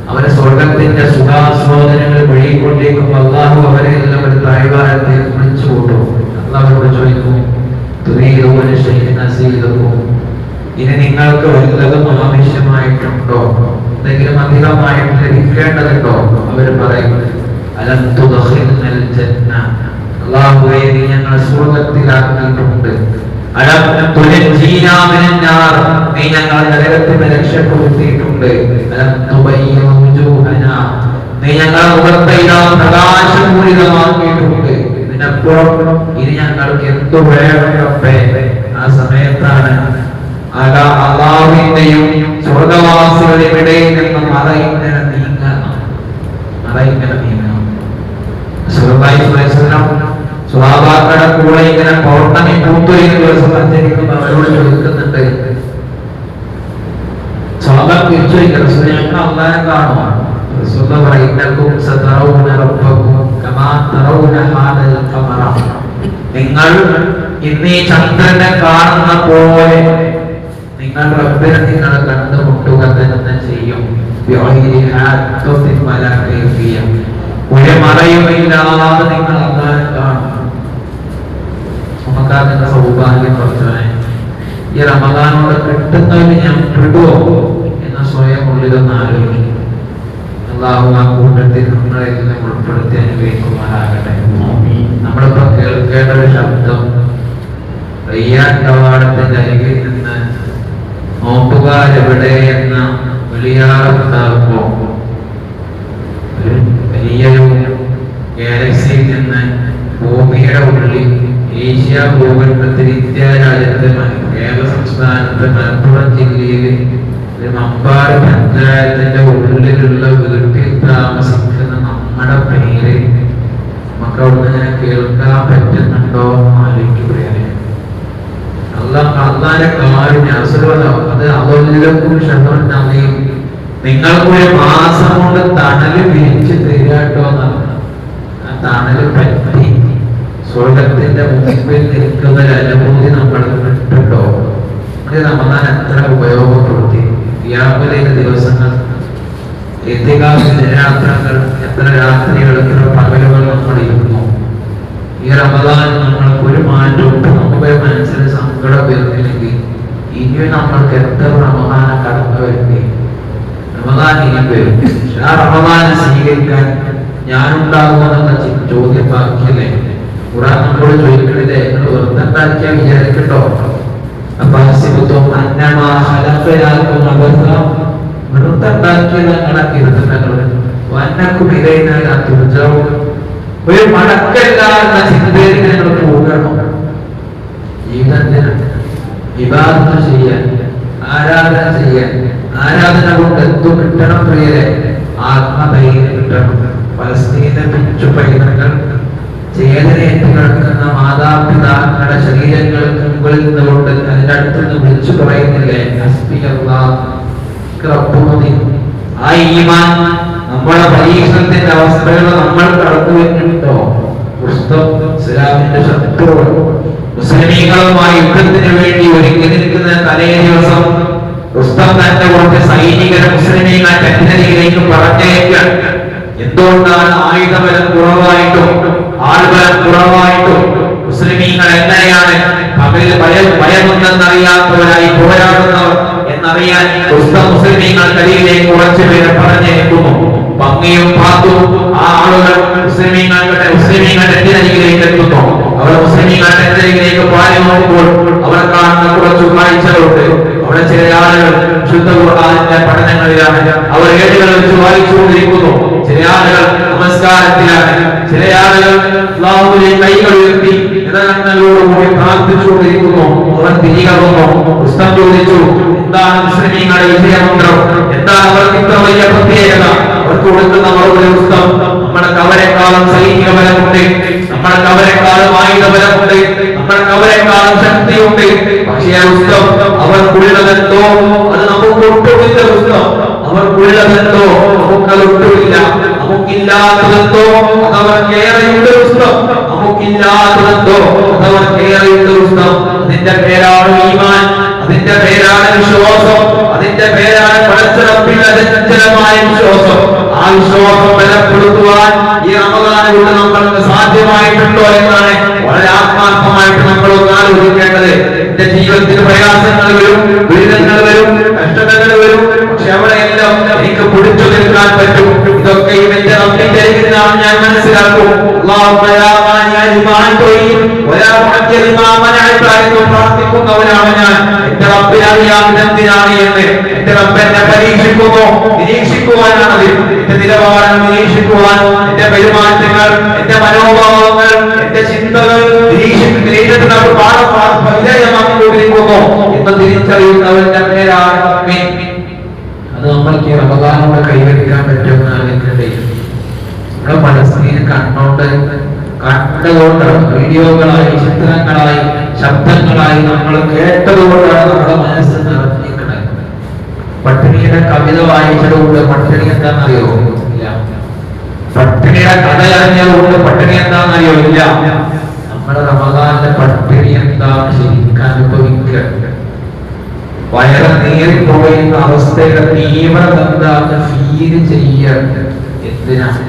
അവരെ സ്വർഗത്തിന്റെ സുഖാസ്വാദനങ്ങൾ വഴികൊണ്ടേക്കും. അള്ളാഹു അവരെ എല്ലാം ഒരു താഴ്വാരത്തിൽ വിളിച്ചു കൂട്ടും. അള്ളാഹുവോട് ചോദിക്കും, ഇനി നിങ്ങൾക്ക് വല്ലതും ആവശ്യമായിട്ടുണ്ടോ, എന്തെങ്കിലും അധികമായിട്ട് ലഭിക്കേണ്ടതുണ്ടോ? അവർ പറയും, അലം തുദ്ഖിൽനൽ ജന്ന, അല്ലാഹുവേ നീ ഞങ്ങളെ സ്വർഗ്ഗത്തിലാക്കിയിട്ടുണ്ട്. അലം തുനജ്ജീനാ മിനന്നാർ, നീ ഞങ്ങളെ നരകത്തിൽ നിന്ന് രക്ഷപ്പെടുത്തിയിട്ടുണ്ട്. അലം തുബയ്യിന വുജൂഹനാ, നീ ഞങ്ങളുടെ മുഖത്തെ ഇതാ പ്രകാശപൂരിതമാക്കിയിട്ടുണ്ട്. ഇതിനപ്പുറം ഇനി ഞങ്ങൾക്ക് എന്തു വേണം? ആ സമയത്താണ് അല്ലാഹുവിന്റെയും സ്വർഗവാസികളുടെയും ഇടയിൽ നിന്ന് മറ ഇങ്ങനെ നീങ്ങണം. സ്വഭാവങ്ങളുടെ കൂടെ ഇങ്ങനെ പൗർണമി പൂത്തൊരു ദിവസം സഞ്ചരിക്കുമ്പോൾ അവരോട് ചോദിക്കുന്നുണ്ട്, സ്വഭാവം തിരിച്ചു ഞങ്ങൾ അള്ളാഹെ കാണുവാണ്. നിങ്ങൾ ഇന്ന് ഈ ചന്ദ്രനെ കാണുന്ന പോലെ നിങ്ങൾ റബ്ബിനെ നിങ്ങൾ കണ്ടുമുട്ടുക തന്നെ ചെയ്യും. ഒരു മറയുമില്ലാതെ നിങ്ങൾ അള്ളാഹെ കാണും. നമുക്ക് അതിന്റെ സൗഭാഗ്യം പറഞ്ഞാൽ ഈ റമദാനോട് കിട്ടുന്നതിന് ഞാൻ പെടുവോ എന്ന സ്വയം ഉള്ളിലൊന്ന് ആലോചിക്കും. അള്ളാഹു ആ കൂട്ടത്തിൽ നമ്മളെ ഉൾപ്പെടുത്തി അനുഗ്രഹിക്കുമാറാകട്ടെ. നമ്മളിപ്പോ കേൾക്കേണ്ട ഒരു ശബ്ദം റയ്യാൻ കവാടത്തിന്റെ അരികിൽ നിന്ന് നോമ്പുകാരെവിടെ എന്ന വിളിയാറുണ്ടാകുമ്പോ വലിയൊരു ഗാലക്സിയിൽ നിന്ന് ഭൂമിയുടെ ഉള്ളിൽ ഏഷ്യ ഭൂഖണ്ഡത്തിൽ ഇന്ത്യ രാജ്യത്തെ കേരള സംസ്ഥാനത്തെ മലപ്പുറം ജില്ലയിൽ മമ്പാട് പഞ്ചായത്തിന്റെ ഉള്ളിലുള്ള വീട്ടിൽ താമസിക്കുന്ന നമ്മുടെ പേര് നമുക്ക് അവിടുന്ന് ഇങ്ങനെ കേൾക്കാൻ പറ്റുന്നുണ്ടോ ആലോചിക്കുകയാണ്. അള്ളാന്റെ കാര്യം അത് അവരിലും ക്ഷമയും നിങ്ങൾക്കൊരു മാസം കൊണ്ട് തണല് വിരിച്ച് തരാട്ടോ എന്നാണ്. ആ തണല് പറ്റി സ്വർഗത്തിന്റെ മുമ്പിൽ നിൽക്കുന്ന ഒരു അനുഭൂതി നമ്മൾ കിട്ടുണ്ടോ? അത് റമദാൻ എത്ര ഉപയോഗപ്പെടുത്തി. വ്യാപുലയുടെ ദിവസങ്ങൾ, രാത്രങ്ങൾ, എത്ര രാത്രികൾ, എത്ര പകലുകൾ നമ്മൾ ഇരുന്നു. ഈ റമദാൻ നമ്മൾക്ക് ഒരു മാറ്റവും നമ്മുടെ മനസ്സിൽ സങ്കടം വരുന്നില്ലെങ്കിൽ ഇനി നമ്മൾക്ക് എത്ര റമദാനെ കടന്നു വരുന്നേ. റമദാൻ ഇനി വരും. ആ റമദാനെ സ്വീകരിക്കാൻ ഞാനുണ്ടാകുമെന്നുള്ള ചോദ്യം ബാക്കിയല്ലേ? ഖുർആൻ നമ്മളോട് ചോദിക്കണില്ലേ? നിങ്ങൾ വെറുതെ ഉണ്ടാക്കിയാൽ വിചാരിക്കട്ടോ. ഒരു മടക്കല്ലാത്ത ചിന്തയിൽ നിങ്ങൾ പോകണം. ജീവിതത്തിനാണ് ഇബാദത്ത് ചെയ്യാൻ, ആരാധന ചെയ്യാൻ. ആരാധന കൊണ്ട് എന്തു കിട്ടണം പ്രിയരെ? ആത്മധൈര്യം കിട്ടണം. പലസ്തീനെ പിച്ചു പൈതങ്ങൾ ചേതനയേറ്റ് കിടക്കുന്ന മാതാപിതാക്കളുടെ ശരീരങ്ങൾക്ക് മുകളിൽ നിന്നുകൊണ്ട് അതിന്റെ അടുത്ത് നിന്ന് വിളിച്ചു പറയുന്നില്ലേ, ആ ഈമാൻ നമ്മുടെ പരീക്ഷണത്തിന്റെ അവസ്ഥകൾ നമ്മൾ കടന്നു വരുന്നുണ്ടോ? ഇസ്ലാമിന്റെ ശത്രുക്കൾ മുസ്ലിമീങ്ങളുമായി യുദ്ധത്തിന് വേണ്ടി ഒരുങ്ങി നിൽക്കുന്ന തലേ ദിവസം റുസ്തം തന്റെ കുറച്ച് സൈനികരെ മുസ്ലിമീങ്ങൾ തെറ്റിലേക്ക് പറഞ്ഞേക്കാൻ. എന്തുകൊണ്ടാണ് ആയുധബലം കുറവായിട്ടും ആൾബലം കുറവായിട്ടും മുസ്ലിമീങ്ങൾ എങ്ങനെയാണ് പകലിൽ ഭയമൊന്നെന്നറിയാത്തവരായി പോരാടുന്നവർ എന്നറിയാൻ മുസ്ലിമീങ്ങൾക്കരികിലേക്ക് കുറച്ചു പേരെ പറഞ്ഞേക്കുന്നു. ഭംഗിയും പാത്തും ആ ആളുകൾ മുസ്ലിമീങ്ങളുടെ എത്തിനരികിലേക്ക് എത്തുന്നു. അവർ മുസ്ലിമീങ്ങളുടെ എത്തിനരികിലേക്ക് പാടി നോക്കുമ്പോൾ അവർ കാണുന്ന കുറച്ചു കാഴ്ചകളുണ്ട്. അവിടെ ചില ആളുകൾ ശുദ്ധ ഖുർആനിന്റെ പഠനങ്ങളിലാണ്, അവർ ഏടുകൾ വെച്ച് വായിച്ചുകൊണ്ടിരിക്കുന്നു. ചില ആളുകൾ നമസ്കാരത്തിലാണ്, ചില ആളുകൾ അല്ലാഹുവിനെ കൈകൾ ഉയർത്തി നിറങ്ങളോടുകൂടി പ്രാർത്ഥിച്ചുകൊണ്ടിരിക്കുന്നു. അവർ തിരികെ വന്നു. ഉസ്താദ് ചോദിച്ചു, എന്താണ് മുസ്ലിമീങ്ങളുടെ വിജയമന്ത്രം? എന്താണ് അവർക്ക് ഇത്ര വലിയ പ്രത്യേകത? അവർക്ക് കൊടുക്കുന്ന മറുപടി, ഉസ്താദ്, നമ്മൾക്ക് അവരെക്കാളും സൈനിക ബലമുണ്ട്, നമ്മൾക്ക് അവരെക്കാളും ആയുധ ബലമുണ്ട്, നമ്മൾക്ക് അവരെക്കാളും ശക്തിയുണ്ട്. പക്ഷേ ഉസ്താദ്, അവർക്കുള്ളതെന്തോ അത് നമുക്ക് ഒട്ടുമില്ല. ഉസ്താദ്, അവർക്കുള്ളതെന്തോ നമുക്കത് ഒട്ടുമില്ല. നമുക്കില്ലാത്തതെന്തോ അതവർക്കേറെയുണ്ട്. ഉസ്താദ്, നമുക്കില്ലാത്തതെന്തോ അതവർക്കേറെയുണ്ട്. ഉസ്താദ്, അതിന്റെ പേരാണ് ഈമാൻ, അതിന്റെ പേരാണ് വിശ്വാസം, അതിന്റെ പേരാണ് പടച്ചറപ്പിന്റെ അചഞ്ചലമായ വിശ്വാസം. ആ വിശ്വാസം ബലപ്പെടുത്തുവാൻ ഈ റമദാനിലൂടെ നമ്മൾക്ക് സാധ്യമായിട്ടുണ്ടോ എന്നാണ് വളരെ ആത്മാർത്ഥമായിട്ട് നമ്മളൊന്ന് ആലോചിക്കേണ്ടത്. എന്റെ ജീവിതത്തിന് പ്രയാസങ്ങൾ വരും, ദുരിതങ്ങൾ വരും, കഷ്ടതകൾ വരും. പക്ഷെ അവിടെയെല്ലാം എനിക്ക് പിടിച്ചു നിൽക്കാൻ പറ്റും. ഇതൊക്കെയും എന്റെ റബ്ബിന്റെ അരികിലാണ് ഞാൻ മനസ്സിലാക്കും. അല്ലാഹുമ്മ യാ മാനിഅ പ്രാർത്ഥിക്കുന്നവരാണ് ഞാൻ. എന്റെ റബ്ബിനെ അറിയാം എന്തിനാണ് എന്ന്. എന്റെ റബ്ബ് എന്നെ പരീക്ഷിക്കുമോ, നിരീക്ഷിക്കുവാനാണ്. എന്റെ നിലപാടുകൾ നിരീക്ഷിക്കുവാൻ, എന്റെ പെരുമാറ്റങ്ങൾ, എന്റെ മനോഭാവങ്ങൾ, എന്റെ ചിന്തകൾ നിരീക്ഷിക്കുന്ന പാഠമാക്കിക്കൊണ്ടിരിക്കുന്നു എന്ന് തിരിച്ചറിയുന്നവന്റെ പേരാണ് മുഅ്മിൻ. അത് നമ്മൾക്ക് ഈ റമദാനോട് കൈവരിക്കാൻ പറ്റുമെന്ന് ആഗ്രഹിക്കട്ടെ. നമ്മുടെ മനസ്സിനെ കണ്ടുകൊണ്ട് വീഡിയോകളായി, ചിത്രങ്ങളായി, ശബ്ദങ്ങളായി നമ്മൾ കേട്ടതുകൊണ്ടാണ് നമ്മുടെ മനസ്സ് നിറഞ്ഞിരിക്കുന്നത്. പട്ടിണിയുടെ കവിത വായിച്ചതുകൊണ്ട് പട്ടിണി എന്താണെന്നറിയോ? ഇല്ല. പട്ടിണിയുടെ കഥ അറിഞ്ഞതുകൊണ്ട് പട്ടിണി എന്താണെന്നറിയോ? ഇല്ല. നമ്മുടെ റമദാനിലെ പട്ടിണി എന്താണ് ശരിക്കും അനുഭവിക്കുക, വയറ് നീറിപ്പോകുന്ന അവസ്ഥയുടെ തീവ്രത എന്താന്ന് ഫീൽ ചെയ്യുക. എന്തിനാണ്?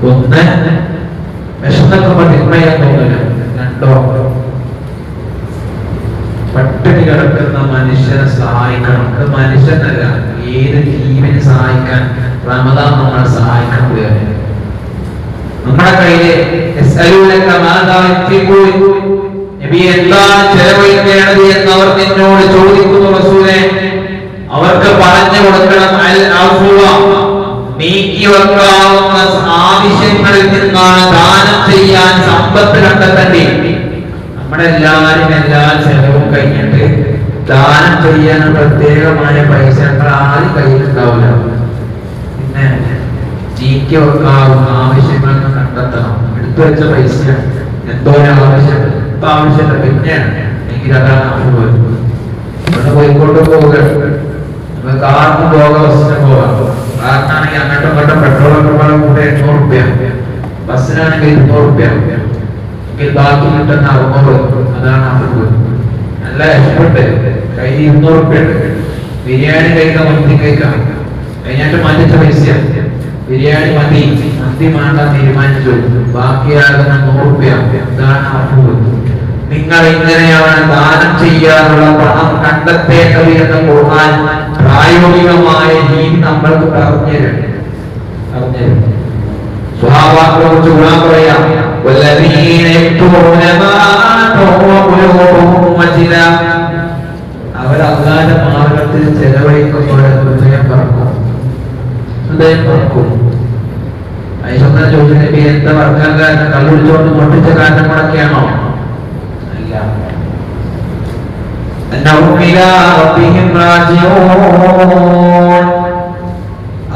ഒന്ന്, വിശന്നൊക്കെ തിന്മയാൻ തോന്നില്ല. രണ്ടോ, പട്ടിണി കിടക്കുന്ന മനുഷ്യനെ സഹായിക്കണം. അത് മനുഷ്യനല്ല, ഏത് ജീവനെ സഹായിക്കാൻ റമദാൻ നമ്മളെ സഹായിക്കണം. നമ്മുടെ കയ്യില് എന്താണ് ചെലവഴിക്കേണ്ടത് എന്ന് അവർ നിന്നോട് ചോദിക്കുന്നു റസൂലേ. അവർക്ക് പറഞ്ഞു കൊടുക്കണം, നീക്കി വെക്കാവുന്ന ആവശ്യങ്ങളിൽ നിന്നാണ് ദാനം ചെയ്യാൻ സമ്പത്ത് കണ്ടെത്തേണ്ടി. നമ്മുടെ എല്ലാവരും എല്ലാ ചെലവും കഴിഞ്ഞിട്ട് ദാനം ചെയ്യാൻ പ്രത്യേകമായ പൈസ ആരും കയ്യിലുണ്ടാവില്ല. പിന്നെ നീക്കി വെക്കാവുന്ന ആവശ്യങ്ങൾ കണ്ടെത്തണം. എടുത്തു വെച്ച പൈസ എന്തോ ആവശ്യമില്ല, പിന്നെയാണ് എങ്കിൽ അതാണ് ഇവിടെ കോഴിക്കോട്ട് പോവുക, കാറിന് പോകാം, ബസ്സിന് പോകാം. കാറിനാണെങ്കിൽ അങ്ങോട്ടും ഇങ്ങോട്ടും പെട്രോളൊക്കെ കൂടെ 800 രൂപ, ബസ്സിനാണെങ്കിൽ 200 രൂപ, എങ്കിൽ ബാക്കി കിട്ടുന്ന 60. അതാണ് അഫ്വ്. നല്ല ഇഷ്ടപ്പെട്ട് കയ്യിൽ 200 രൂപ ഉണ്ട്. ബിരിയാണി കഴിക്കാൻ മന്തി കഴിക്കാം, കഴിഞ്ഞിട്ട് മാറ്റിച്ച പൈസ. ബിരിയാണി മന്തി വേണ്ട തീരുമാനിച്ചു, ബാക്കിയാകുന്ന 100 രൂപ. അതാണ് അഫ്വ്. നിങ്ങൾ ഇങ്ങനെയാണ് ദാനം ചെയ്യാനുള്ള പണം കണ്ടെത്തേണ്ടത് എന്ന് ഖുർആൻ പ്രായോഗികമായ രീതി നമ്മൾക്ക് പറഞ്ഞുതരും. സ്വഹാബാക്കളെ കുറിച്ച് ഖുർആൻ പറയാം, അവർ അല്ലാഹുവിന്റെ മാർഗത്തിൽ ചെലവഴിക്കുമ്പോൾ ഹൃദയം പറക്കും. ഐശ്വര്യ ചോദിച്ചു, എന്താ വർക്കാൻ കാരണം? കള്ളുടിച്ചോണ്ട് പൊട്ടിച്ച കാരണം കൊണ്ടൊക്കെയാണോ?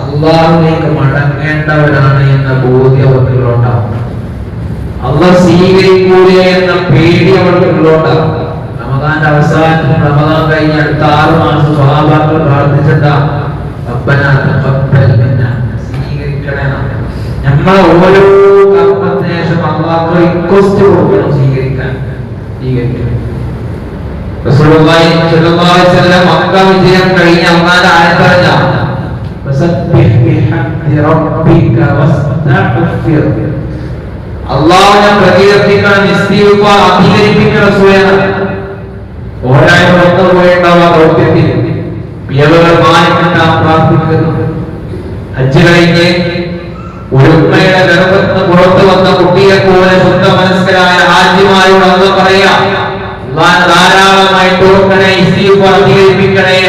അള്ളാഹുവിലേക്ക് മടങ്ങേണ്ടവരാണ് എന്ന ബോധ്യം അവർക്കുള്ളോണ്ടാവും. അള്ളാഹ് സ്വീകരിക്കൂലേ എന്ന പേടി അവർക്കുള്ളോണ്ടാവും. റമദാന്റെ അവസാനം, റമദാൻ കഴിഞ്ഞ അടുത്ത 6 മാസം സ്വഹാബാക്കൾ പ്രാർത്ഥിച്ചിട്ടാ, റബ്ബനാ തഖബ്ബൽ മിന്നാ, സ്വീകരിക്കണേ. നമ്മളെ ഓരോ കർമ്മത്തിന് ശേഷം അള്ളാഹു റിക്വസ്റ്റ് കൊടുക്കണം, സ്വീകരിക്കണം. റസൂലുള്ളാഹി സ്വല്ലല്ലാഹു അലൈഹി വസല്ലം മക്ക വിജയം കഴിഞ്ഞ അള്ളാഹുവിന്റെ ആയത്ത് പറഞ്ഞ, ഫസബ്ബിഹ് ബിഹംദി റബ്ബിക വസ്തഗ്ഫിർ, അള്ളാഹുവിനെ പ്രകീർത്തിക്കണം, ഇസ്തിഗ്ഫാർ അധികരിപ്പിക്കണം. റസൂലാണ് ഓരായി വന്നു പോയിട്ടുള്ള ദൗത്യത്തിൽ പിഴവുകൾ മാനിക്കാൻ പ്രാർത്ഥിക്കുന്നു. ഹജ്ജ് കഴിഞ്ഞ് ഒരു ഉമ്മയുടെ ഗർഭത്തിന് പുറത്തു വന്ന കുട്ടിയെ പോലെ ശുദ്ധ മനസ്കരായ ഹാജിമാരോട് അന്ന് പറയാം, ധാരാളമായിട്ട് ഓർക്കണേ, ഇസ്തിഗ്ഫാർ അധികരിപ്പിക്കണേ.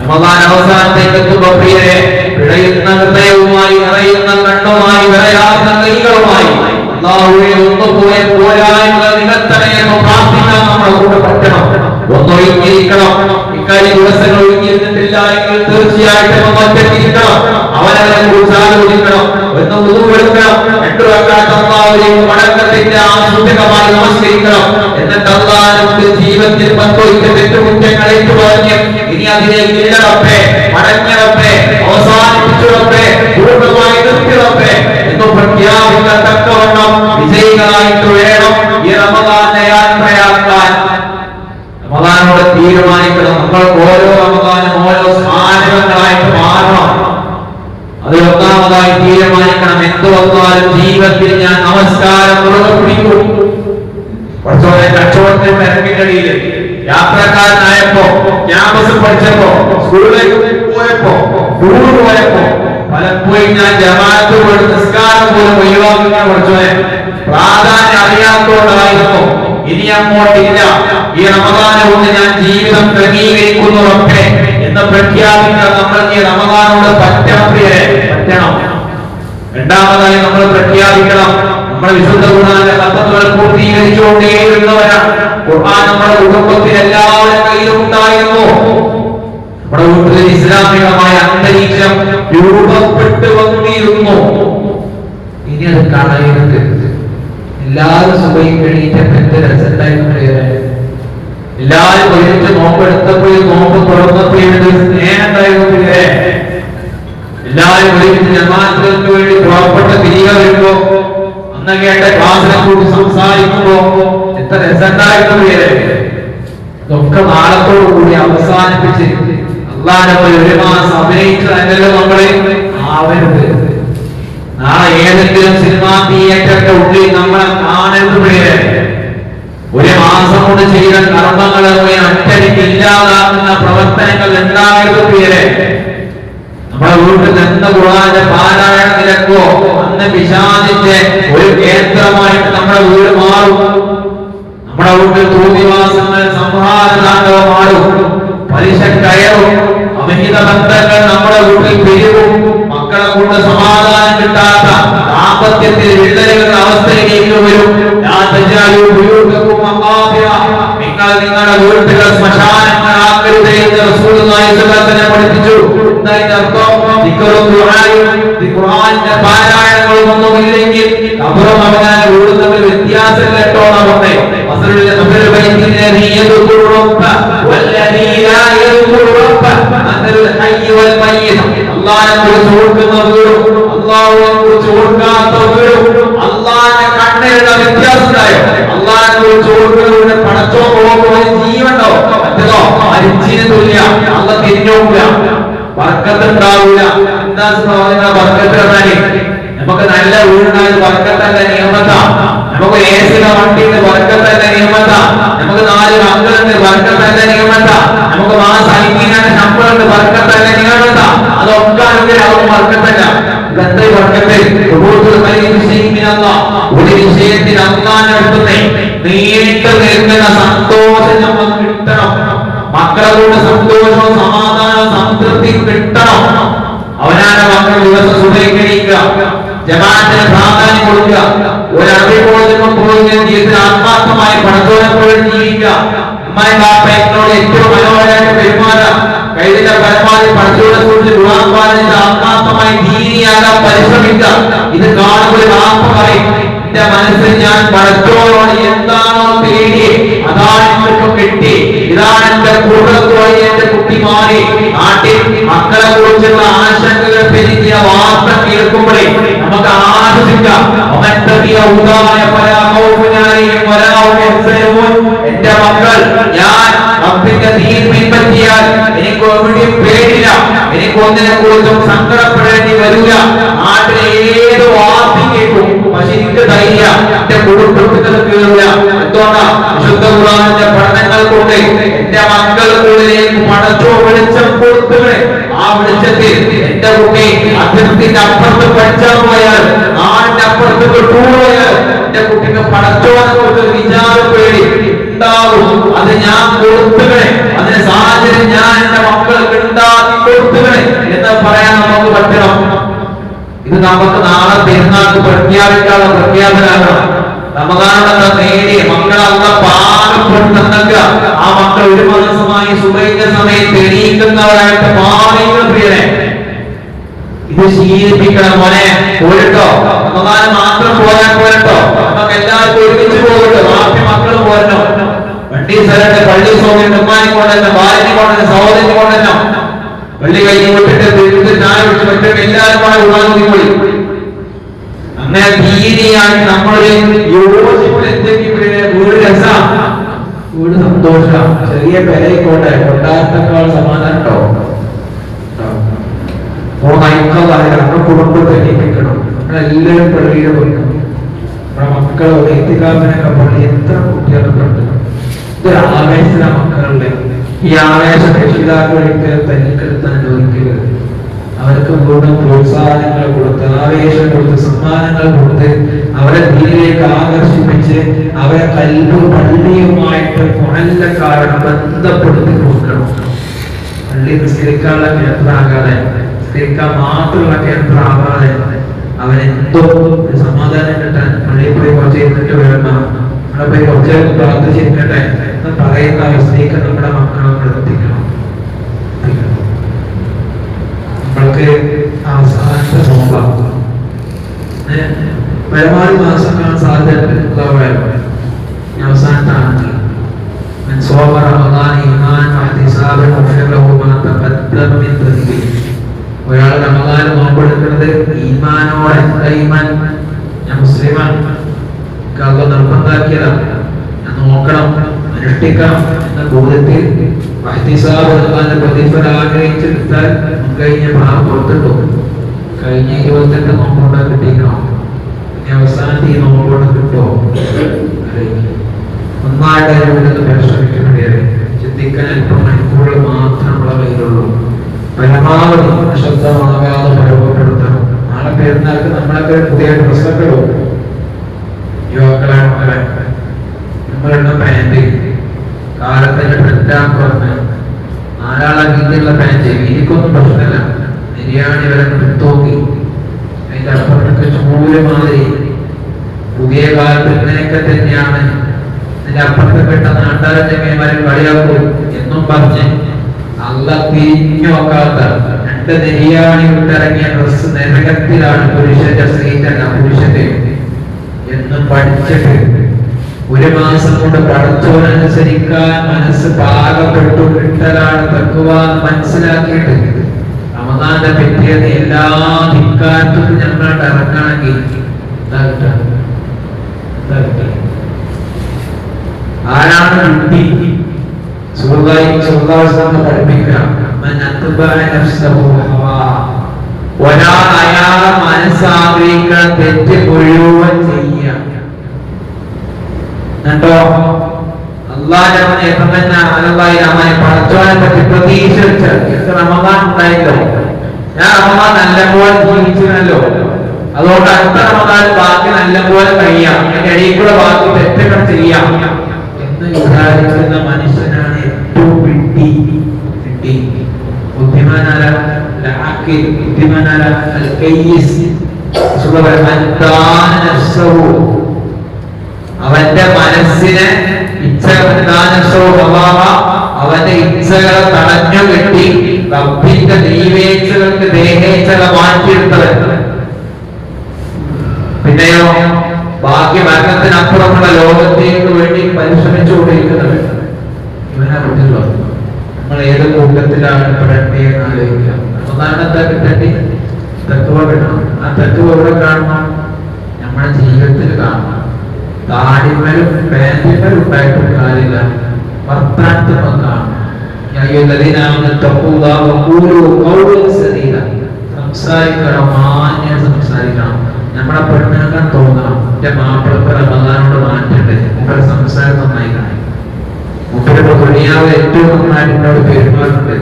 റമദാൻ അവസാനത്തേക്ക് എത്തുമ്പോൾ പ്രിയരെ, പിഴയുന്ന ഹൃദയവുമായി, നിറയുന്ന കണ്ണുമായി, വിറയാത്ത കൈകളുമായി അല്ലാഹുവേ ഒന്നുപോലെ പോരായ്മകൾ നികത്തണേ എന്ന് പ്രാർത്ഥിക്കാൻ നമ്മുടെ കൂടെ പറ്റണം. ഒന്നൊഴിഞ്ഞിരിക്കണം. ഇക്കാര്യം ദിവസങ്ങൾ ഒഴിഞ്ഞിരുന്നിട്ടില്ല എങ്കിൽ തീർച്ചയായിട്ടും ഒറ്റയ്ക്കിരിക്കണം. അവനവനെ കുറിച്ച് ആലോചിക്കണം, ഒന്ന് മുതുവെടുക്കണം, 2 റക്അത്ത് അല്ലാഹുവിലേക്ക് മടക്കത്തിന്റെ ആസൂചകമായി നമസ്കരിക്കണം. എന്നിട്ട് അല്ലാഹുവിന്റെ ജീവിതത്തിൽ പങ്കുവച്ച തെറ്റുകുറ്റങ്ങൾ ഏറ്റുപറഞ്ഞ് ഇനി അതിലേക്ക് ഇല്ല റബ്ബേ, മടങ്ങി റബ്ബേ, അവസാനിപ്പിച്ചു റബ്ബേ, പൂർണ്ണമായി നിർത്തി റബ്ബേ എന്ന് പ്രഖ്യാപിക്കാൻ തക്കവണ്ണം വിജയികളായിട്ട് വേണം ഈ റമദാനെ യാത്രയാക്കാൻ. റമദാനോട് തീരുമാനിക്കണം, നമ്മൾ ഓരോ റമദാനും ഓരോ സ്മാരകങ്ങളായിട്ട് മാറണം. അത് ഒന്നാമതായി തീരുമാനിക്കണം, എന്ത് വന്നാലും ജീവിതത്തിൽ ഞാൻ നമസ്കാരം മുറുകെ പിടിക്കും. കുറച്ചോടെ കച്ചവടത്തിന് തിരക്കിനിടയിൽ യാത്രക്കാരനായപ്പോ, ക്യാമ്പസിൽ പഠിച്ചപ്പോ, സ്കൂളിലേക്ക് പോയപ്പോ, ടൂർ പോയപ്പോ പലപ്പോഴും ഞാൻ ജമാഅത്ത് പോയി നിസ്കാരം പോലും ഒഴിവാക്കുന്ന കുറച്ചോടെ പ്രാധാന്യം അറിയാത്തോണ്ടായിരുന്നു. ഇനി അങ്ങോട്ടില്ല, ഈ റമദാനെ കൊണ്ട് ഞാൻ ജീവിതം ക്രമീകരിക്കുന്നു റബ്ബേ എന്ന് പ്രഖ്യാപിക്കാൻ നമ്മൾ ഈ റമദാനോട് പറ്റണം. രണ്ടാമതായി നമ്മൾ പ്രഖ്യാപിക്കണം, നമ്മുടെ വിശുദ്ധ ഖുർആനിലെ ഖത്തമുകൾ പൂർത്തീകരിച്ചുകൊണ്ടേയിരുന്നവരാണ്. ഖുർആൻ നമ്മുടെ കുടുംബത്തിൽ എല്ലാവരുടെ കയ്യിലും ഉണ്ടായിരുന്നു. നമ്മുടെ വീട്ടിൽ ഇസ്ലാമികമായ അന്തരീക്ഷം രൂപപ്പെട്ടു വന്നിരുന്നു. ഇനി അത് കളയരുത്. എല്ലാവരും സുബഹി കഴിഞ്ഞിട്ട് എന്ത് രസമുണ്ടായിരുന്നു. എല്ലാവരും ഒരുമിച്ച് നോമ്പെടുത്തപ്പോഴും നോമ്പ് തുറന്നപ്പോഴും സ്നേഹം ഉണ്ടായിരുന്നു. എല്ലാവരും ഒരുമിച്ച് ജമാഅത്തുകൾക്ക് വേണ്ടി പുറപ്പെട്ട് തിരികെ വരുമ്പോ അന്ന് കേട്ട ക്ലാസ്സിനെ കുറിച്ച് സംസാരിക്കുമ്പോ എത്ര രസമുണ്ടായിരുന്നു. ഇതൊക്കെ നാളത്തോടു കൂടി അവസാനിപ്പിച്ച് അള്ളാഹുവിനെ ഒരു മാസം അഭിനയിച്ചതല്ലോ നമ്മളെ ആവരുത്. നാളെ ഏതെങ്കിലും സിനിമാ തിയേറ്ററിന്റെ ഉള്ളിൽ നമ്മളെ കാണരുത്. ഒരു മാസം കൊണ്ട് ചെയ്ത കർമ്മങ്ങളെ ഒറ്റയ്ക്ക് ഇല്ലാതാക്കുന്ന പ്രവർത്തനങ്ങൾ ഉണ്ടാകരുത്. നമ്മുടെ വീട്ടിൽ നിന്ന് ഖുർആന്റെ പാരായണം നിരക്കോ അന്ന് പിശാചിന്റെ ഒരു കേന്ദ്രമായിട്ട് നമ്മുടെ വീട് മാറും. നമ്മുടെ വീട്ടിൽ തോന്നിവാസങ്ങൾ സംഹാരതാണ്ഡവമാടും, പലിശ കയറും, അവിഹിത ബന്ധങ്ങൾ നമ്മുടെ വീട്ടിൽ പെരുകും. മക്കളെ കൊണ്ട് സമാധാനം കിട്ടാത്ത ദാമ്പത്യത്തിൽ വിള്ളലുകളുടെ അവസ്ഥയിലേക്ക് വരും. നിങ്ങൾ നിങ്ങളുടെ വീട്ടുകൾ ശ്മശാനങ്ങളാക്കരുത് എന്ന് റസൂലുള്ളാഹി സ്വല്ലല്ലാഹു അലൈഹി വസല്ലം പഠിപ്പിച്ചു. എന്താ അർത്ഥം? ഖുർആന്റെ പാരായണങ്ങളും ഒന്നുമില്ലെങ്കിൽ ഖബറും അവനായ വീടും തമ്മിൽ വ്യത്യാസം കേട്ടോ. നമ്മുടെ അള്ളാഹിനെ കുറിച്ച് ഓർക്കുന്ന വീടും അള്ളാഹുവിനെ കുറിച്ച് ഓർക്കാത്ത വീടും അള്ളാഹിന്റെ കണ്ണിലുള്ള വ്യത്യാസം ഉണ്ടായോ? അള്ളാഹിനെ കുറിച്ച് ഓർക്കുന്നവരുടെ പടച്ചോ പോകുമ്പോൾ ജീവണ്ടോ? മറ്റതോ അരിച്ചിന് തുല്യ. അള്ള തിരിഞ്ഞോക്കില്ല, വർക്കത്തുണ്ടാവില്ല. എന്താ വർക്കത്ത് പറഞ്ഞാല് നമുക്ക് നല്ല വീടുണ്ടായത് വർക്കത്തല്ല നിയമത്താ. നമുക്ക് ഏസിലെ വണ്ടിന്റെ വർക്കത്തല്ല നിയമത്താ. നമുക്ക് 4 മക്കളുണ്ട് വർക്കത്തല്ല നിയമത്താ. നമുക്ക് മാസം 50,000 ശമ്പളമുണ്ട് വർക്കത്തല്ല നിയമത്താ. അതൊക്കെ അവർ വർക്കത്തല്ല. ഇതെന്താ വർക്കത്ത്? ഒരു വിഷയത്തിൽ അള്ളാന്റെ അടുത്തുനിന്ന് നീണ്ടു നിൽക്കുന്ന സന്തോഷം നമുക്ക് കിട്ടണം. മക്കളെ കൊണ്ട് സന്തോഷവും സമാധാനവും സംതൃപ്തിയും കിട്ടണം. അവനാണ് മക്കൾ ദിവസം സുബഹിക്ക് എണീക്കുക, ജമാഅത്തിന് പ്രാധാന്യം കൊടുക്കുക, ഒരു അഭിബോധനം പോയി ജീവിതത്തിൽ ആത്മാർത്ഥമായി പടത്തോടെപ്പോഴും ജീവിക്കുക. ഉമ്മായി ബാപ്പയോട് ഏറ്റവും മനോഹരമായിട്ട് പെരുമാറുക. കൈതിന്റെ പരമാവധി പടത്തോടെ കുറിച്ച് ഗുണാപാലിച്ച് ആത്മാർത്ഥമായി ദീനിയാകാൻ പരിശ്രമിക്കുക. ഇത് കാണുമ്പോൾ ബാപ്പ പറയും, എന്റെ മനസ്സിൽ ഞാൻ പടത്തോട് എന്താണോ തേടി അതാണ് നിങ്ങൾക്ക് കിട്ടി. ഇതാണ് എന്റെ കുടുംബത്തോടെ എന്റെ കുട്ടി മാറി. നാട്ടിൽ മക്കളെ കുറിച്ചുള്ള ആശങ്കകൾ പെരുകിയ വാർത്ത കേൾക്കുമ്പോഴേ നമുക്ക് ആശ്വസിക്കാം. എന്റെ മക്കൾ ഞാൻ റബ്ബിന്റെ ദീൻ പിൻപറ്റിയാൽ എനിക്ക് എവിടെയും പേടില്ല, എനിക്ക് ഒന്നിനെ കുറിച്ചും സങ്കടപ്പെടേണ്ടി വരില്ല. നാട്ടിലെ ഏത് വാർത്ത കേൾക്കും, പക്ഷെ എനിക്ക് ധൈര്യ എന്റെ കുടുംബത്തിൽ കേറില്ല. എന്തുകൊണ്ടാ? വിശുദ്ധ ഖുർആനിന്റെ പഠനങ്ങൾ കൊണ്ട് എന്റെ മക്കൾക്കുള്ളിലേക്ക് പടച്ചോ വെളിച്ചം കൊടുത്തുകളെ. ആ വെളിച്ചത്തിൽ എന്റെ കുട്ടി അതിർത്തിന്റെ അപ്പുറത്ത് പഠിച്ചാൽ പോയാൽ, നാടിന്റെ അപ്പുറത്ത് ടൂർ പോയാൽ എന്റെ കുട്ടിക്ക് പടച്ചോനെ കുറിച്ച് വിചാരം പേടി ഉണ്ടാവും. അത് ഞാൻ കൊടുത്തുകളെ, അതിന് സാഹചര്യം ഞാൻ എന്റെ മക്കൾക്ക് ഉണ്ടാക്കി കൊടുത്തുകളെ എന്ന് പറയാൻ നമുക്ക് പറ്റണം. ഇത് നമുക്ക് നാളെ പെരുന്നാൾക്ക് പ്രഖ്യാപിക്കാനുള്ള പ്രഖ്യാപനമാണ്. റമദാനിനെ നേടി മക്കളെ പാകപ്പെടുത്തുക. ആ മക്കൾ ഒരു മാസമായി സുബഹിന്റെ സമയത്ത് എണീക്കുന്നവരായിട്ട് മാറിയ പ്രിയനെ ഇത് ശീലിപ്പിക്കണം. മോനെ പോരട്ടോ, റമദാൻ മാത്രം പോരാൻ പോരട്ടോ, നമുക്ക് എല്ലാവർക്കും ഒരുമിച്ച് പോകട്ടോ. ബാക്കി മക്കളും പോരണോ. വണ്ടി സ്ഥലത്തെ പള്ളി സൗകര്യം ഉമ്മാനെ കൊണ്ടല്ലോ, ഭാര്യനെ കൊണ്ടല്ലോ, സഹോദരനെ കൊണ്ടല്ലോ. പള്ളി കഴിഞ്ഞ് വിട്ടിട്ട് ചായ വിളിച്ച് മറ്റൊക്കെ എല്ലാവരും കൂടെ ഉള്ളാതി. അങ്ങനെ ദീനിയായി നമ്മളൊരു യോജിപ്പ് വീട് രസ, വീട് സന്തോഷം. ചെറിയ പേരയിക്കോട്ടെ, കൊണ്ടാട്ടങ്ങൾ സമാധാനം ഉണ്ടാവും. നമ്മുടെ കുടുംബത്തെ എത്തിക്കണം. നമ്മളെല്ലാവരും പള്ളിയിൽ പോയിക്കണം. നമ്മുടെ മക്കളെ എത്തിക്കാപ്പിനൊക്കെ പള്ളി എത്ര കുട്ടികളൊക്കെ ഉണ്ട്. ഇതൊരു ആവേശന മക്കളുടെ ഈ ആവേശം രക്ഷിതാക്കളൊക്കെ തല്ലിക്കെടുത്താൻ അനുഭവിക്കരുത്. അവർക്ക് വീണ്ടും പ്രോത്സാഹനങ്ങൾ കൊടുത്ത്, ആവേശം കൊടുത്ത്, സമ്മാനങ്ങൾ കൊടുത്ത് അവരെ ദീനിലേക്ക് ആകർഷിപ്പിച്ച് അവരെ കൽബും പള്ളിയുമായിട്ട് നല്ല കാരണം ബന്ധപ്പെടുത്തി കൊടുക്കണം. പള്ളി നിസ്കരിക്കാനുള്ള കേന്ദ്രമാകാതെ, നിസ്കരിക്കാൻ മാത്രമുള്ള കേന്ദ്രമാകാതെ അവനെന്തോ ഒരു സമാധാനം കിട്ടാൻ പള്ളിയിൽ പോയി കുറച്ച് ഇരുന്നിട്ട് വേണം, അവിടെ പോയി കുറച്ച് പ്രാർത്ഥിച്ചിരിക്കട്ടെ എന്ന് പറയുന്ന അവസ്ഥയ്ക്ക് നമ്മുടെ മക്കളെ നമ്മൾ എത്തിക്കണം. നമ്മൾക്ക് അവസാനത്തെ നോക്കാം, പരമാവധി മാസം കാണാൻ സാധ്യത അവസാനത്താണ്. ഒരാൾ റമദാൻ നോമ്പെടുക്കുന്നത് ഈമാനോടെ, ഈമാൻ ഞാൻ മുസ്ലിമാണ്, നിർബന്ധാക്കിയതാണ്, ഞാൻ നോക്കണം, അനുഷ്ഠിക്കണം എന്ന ബോധത്തിൽ പ്രതിഫലം ആഗ്രഹിച്ചെടുത്താൽ കഴിഞ്ഞ ഭാഗം പുറത്തിട്ടു. കഴിഞ്ഞ 28 നോമ്പോടെ കിട്ടിക്കണോ, ഇനി അവസാനത്തെ ഈ നോമ്പോടെ കിട്ടോ? ഒന്നായിട്ട് അതിനുവേണ്ടി പരിശ്രമിക്കേണ്ടത്. ചിന്തിക്കാൻ അല്പം മണിക്കൂറുകൾ മാത്രം നമ്മളെ കയ്യിലുള്ളൂ. പരമാവധി അശ്രദ്ധമാകാതെ പരമപ്പെടുത്തണം. നാളെ പെരുന്നാൾക്ക് നമ്മളൊക്കെ പുതിയ ഡ്രസ്സൊക്കെ ഇടും. യുവാക്കളെ മക്കളെ നമ്മളുടെ പാൻറ് കാലത്തിന്റെ ട്രെൻഡാൻ പറഞ്ഞ് നാലാളെ രീതിയിലുള്ള പാൻറ് എനിക്കൊന്നും പ്രശ്നമില്ല. ബിരിയാണി വരെ നോക്കി അതിന്റെ അപ്പുറത്തൊക്കെ ചൂല് മാതിരി പുതിയ കാലത്ത് ഇങ്ങനെയൊക്കെ തന്നെയാണ്. ഇതിന്റെ അപ്പുറത്തെപ്പെട്ട നാട്ടുകാരെ ചെങ്ങന്മാരും കളിയാക്കും എന്നും പറഞ്ഞ് അല്ല തിരിഞ്ഞു നോക്കാത്ത 2 നെരിയാണി വിട്ടിറങ്ങിയ ഡ്രസ് നരകത്തിലാണ് പുരുഷന്റെ, സ്ത്രീന്റെ പുരുഷന്റെ എന്നും പഠിച്ചിട്ട് 1 മാസം കൊണ്ട് പഠിച്ചവനനുസരിക്കാൻ മനസ്സ് പാകപ്പെട്ടു കിട്ടലാണ് തക്കുവ മനസ്സിലാക്കിയിട്ട് റമദാന്റെ പിറ്റേന്ന് എല്ലാ ധിക്കാരത്തും ഞങ്ങളുടെ ഇറങ്ങണമെങ്കിൽ ആരാണ് കുട്ടി ഒരാൾ അയാളെ മനസ്സാഗ്രഹിക്കാൻ തെറ്റ് മുഴുവൻ ചെയ്യാം കേട്ടോ. പടച്ചോനെ പറ്റി പ്രതീക്ഷിച്ച റമദാൻ ഉണ്ടായല്ലോ, ഞാൻ റമദാൻ നല്ലപോലെ ജീവിച്ചിരുന്നല്ലോ, അതുകൊണ്ട് അടുത്ത റമദാൻ ബാക്കി നല്ലപോലെ കഴിയാം, എന്റെ ഇടയിൽ കൂടെ ബാക്കി തെറ്റുകൾ ചെയ്യാം എന്ന് വിചാരിക്കുന്ന മനുഷ്യനാണ് ഏറ്റവും കിട്ടി ബുദ്ധിമാനായ അവന്റെ മനസ്സിനെ അവന്റെ ഇച്ഛകളെ തടഞ്ഞു കെട്ടി റബ്ബിന്റെ ദൈവേച്ഛകൾക്ക് ദേഹേച്ഛകളെ മാറ്റിയെടുത്തവൻ. പിന്നെയോ ബാക്കി മരണത്തിനപ്പുറമുള്ള ലോകത്തേക്ക് വേണ്ടി പരിശ്രമിച്ചുകൊണ്ടിരിക്കുന്നവൻ. ഇവനെ പറ്റില്ലോ നമ്മൾ ഏത് കൂട്ടത്തിലാണ് പെടേണ്ടി എന്ന് ആലോചിക്കുക. ഒന്നാമത്തെ കിട്ടേണ്ടി തത്വ കിട്ടണം. ആ തത്വ എവിടെ കാണണം? നമ്മുടെ ജീവിതത്തിൽ കാണണം. താടിമലും പാൻറിമലും ഉണ്ടായിട്ടും കാര്യമില്ല, വർത്താനത്തിനും കാണണം. സംസാരിക്കണം, മാന്യം സംസാരിക്കണം. നമ്മളെ പെണ്ണാക്കാൻ തോന്നണം. എന്റെ മാപ്പിളക്ക് റമദാനോട് മാറ്റണ്ടേ, മുമ്പ് സംസാരം നന്നായി കാണും. മുമ്പിലുള്ള ദുനിയാവ് ഏറ്റവും നന്നായിട്ട് എന്നോട് പെരുമാറുണ്ട്.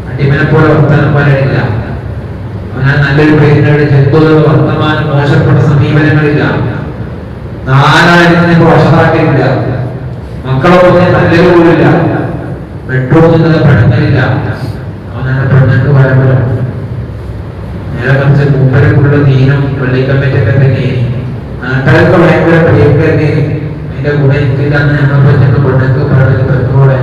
അടിമനെ പോലെ വർത്തമാനം പറയാനില്ല. അവനാൽ നല്ലൊരു പേരിനോട് ജന്തുക്കളുടെ വർത്തമാനം മോശപ്പെട്ട സമീപനങ്ങളില്ല. 4000 വഷറാക്കില്ല. മക്കളൊന്നും നല്ലൊരു പോലില്ല. ബെഡ്റൂമിൽ പെണ്ണുങ്ങളില്ല. അവനാണ് പെണ്ണുങ്ങൾക്ക് പരമ്പര. നേരെ കുറച്ച് മൂപ്പരക്കുള്ള ദീനം പള്ളിക്കമ്മറ്റൊക്കെ തന്നെ നാട്ടുകാർക്ക് ഭയങ്കര പ്രിയക്കന്നെ. അതിന്റെ കൂടെ എനിക്കില്ലാന്ന് ഞങ്ങളെ പറ്റുന്ന പെണ്ണുങ്ങൾക്ക് പറഞ്ഞത് തെക്കോടെ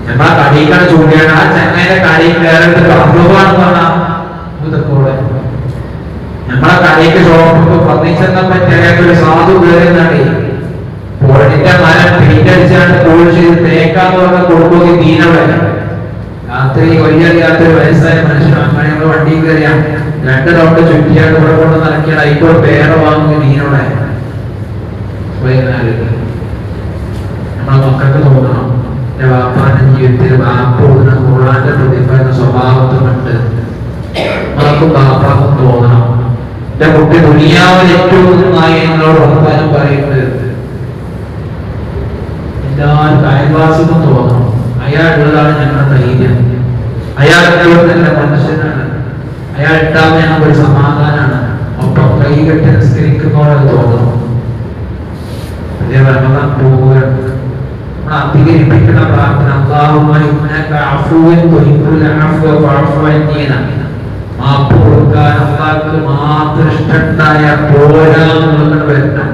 ഞമ്മ കടിക്കാണ് ചൂണ്ടിയാണ്. ആ ചെന്നൈയുടെ കടി കയറിട്ട് അസുഖമാണെന്ന് പറഞ്ഞാൽ തെക്കോടെ നമ്മളെ കടയ്ക്ക് ഷോപ്പ് ഫർണിച്ചറിനെ പറ്റി ഒരു സാധു കയറുന്നാണ്. പൊടിന്റെ മരം പെയിന്റടിച്ചാണ്ട് കോൾ ചെയ്ത് തേക്കാന്ന് പറഞ്ഞ കൊടുക്കുക ദീനവിടെ. രാത്രി വലിയ വയസ്സായ മനുഷ്യൻ അങ്ങനെ നമ്മൾ വണ്ടിയിൽ കയറിയാം 2 റൗണ്ട് ചുറ്റിയാണ്ട് ഇവിടെ കൊണ്ട് നടക്കിയാണ്. ഇപ്പോൾ പേരെ വാങ്ങുക ദീനോടെ. നമ്മളെ മക്കൾക്ക് തോന്നണം എന്റെ വാപ്പാന്റെ ജീവിതത്തിൽ വാപ്പ ഖുർആന്റെ പ്രതിഫലന സ്വഭാവത്തുമുണ്ട്. നമുക്കും വാപ്പാക്കും തോന്നണം. എന്റെ കുട്ടി ദുനിയാവിൽ ഏറ്റവും നന്നായി എന്നോട് വർത്താനം പറയുന്നത് എല്ലാവർക്കും അയൽവാസിക്കും തോന്നണം. അയാളുള്ളതാണ് ഞങ്ങളുടെ ധൈര്യം. അയാൾ നല്ല മനുഷ്യനാണ്. അയാൾ ഉണ്ടാവുന്ന നമുക്കൊരു സമാധാനമാണ്. ഒപ്പം കൈ കെട്ടി നിസ്കരിക്കുന്നോടെ തോന്നുന്നു. അതേ റമദാൻ പൂരം നമ്മൾ അധികരിപ്പിക്കുന്ന പ്രാർത്ഥന മാപ്പ് കൊടുക്കാൻ അള്ളാഹ്ക്ക് മാത്രം ഇഷ്ടണ്ടായ പോരാന്നുള്ളത് വരണം.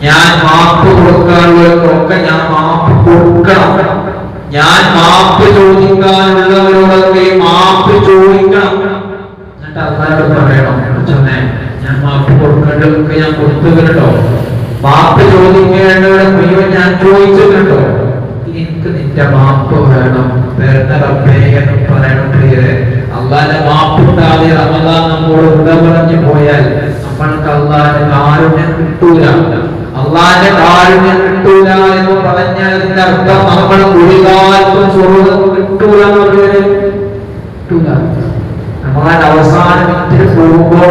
ഞാൻ മാപ്പ് കൊടുക്കാനുള്ളവർക്കൊക്കെ ഞാൻ മാപ്പ് കൊടുക്കണം. ഞാൻ മാപ്പ് ചോദിക്കാനുള്ളവരോടൊക്കെ മാപ്പ് ചോദിക്കണം. എന്നിട്ട് അള്ളാഹോട് പറയണം, ഞാൻ മാപ്പ് കൊടുക്കേണ്ടതൊക്കെ ഞാൻ കൊടുത്തു കേട്ടോ, മാപ്പ് ചോദിക്കേണ്ടവരെ മുഴുവൻ ഞാൻ ചോദിച്ചു കേട്ടോ, എനിക്ക് നിന്റെ മാപ്പ് വേണം വരുന്ന റബ്ബേ എന്ന് പറയണം. പ്രിയരെ, അള്ളാന്റെ മാപ്പിട്ടാതെ റമദാൻ നമ്മോട് ഉട പറഞ്ഞു പോയാൽ നമ്മൾക്ക് അള്ളാന്റെ കാരുണ്യം കിട്ടൂല. അള്ളാന്റെ കാരുണ്യം കിട്ടൂല എന്ന് പറഞ്ഞാൽ അതിന്റെ അർത്ഥം നമ്മൾ ഒരു കാലത്തും സ്വർഗ്ഗം കിട്ടൂല എന്ന് കിട്ടൂല. നമ്മളാൽ അവസാന മിനിറ്റിൽ പോകുമ്പോ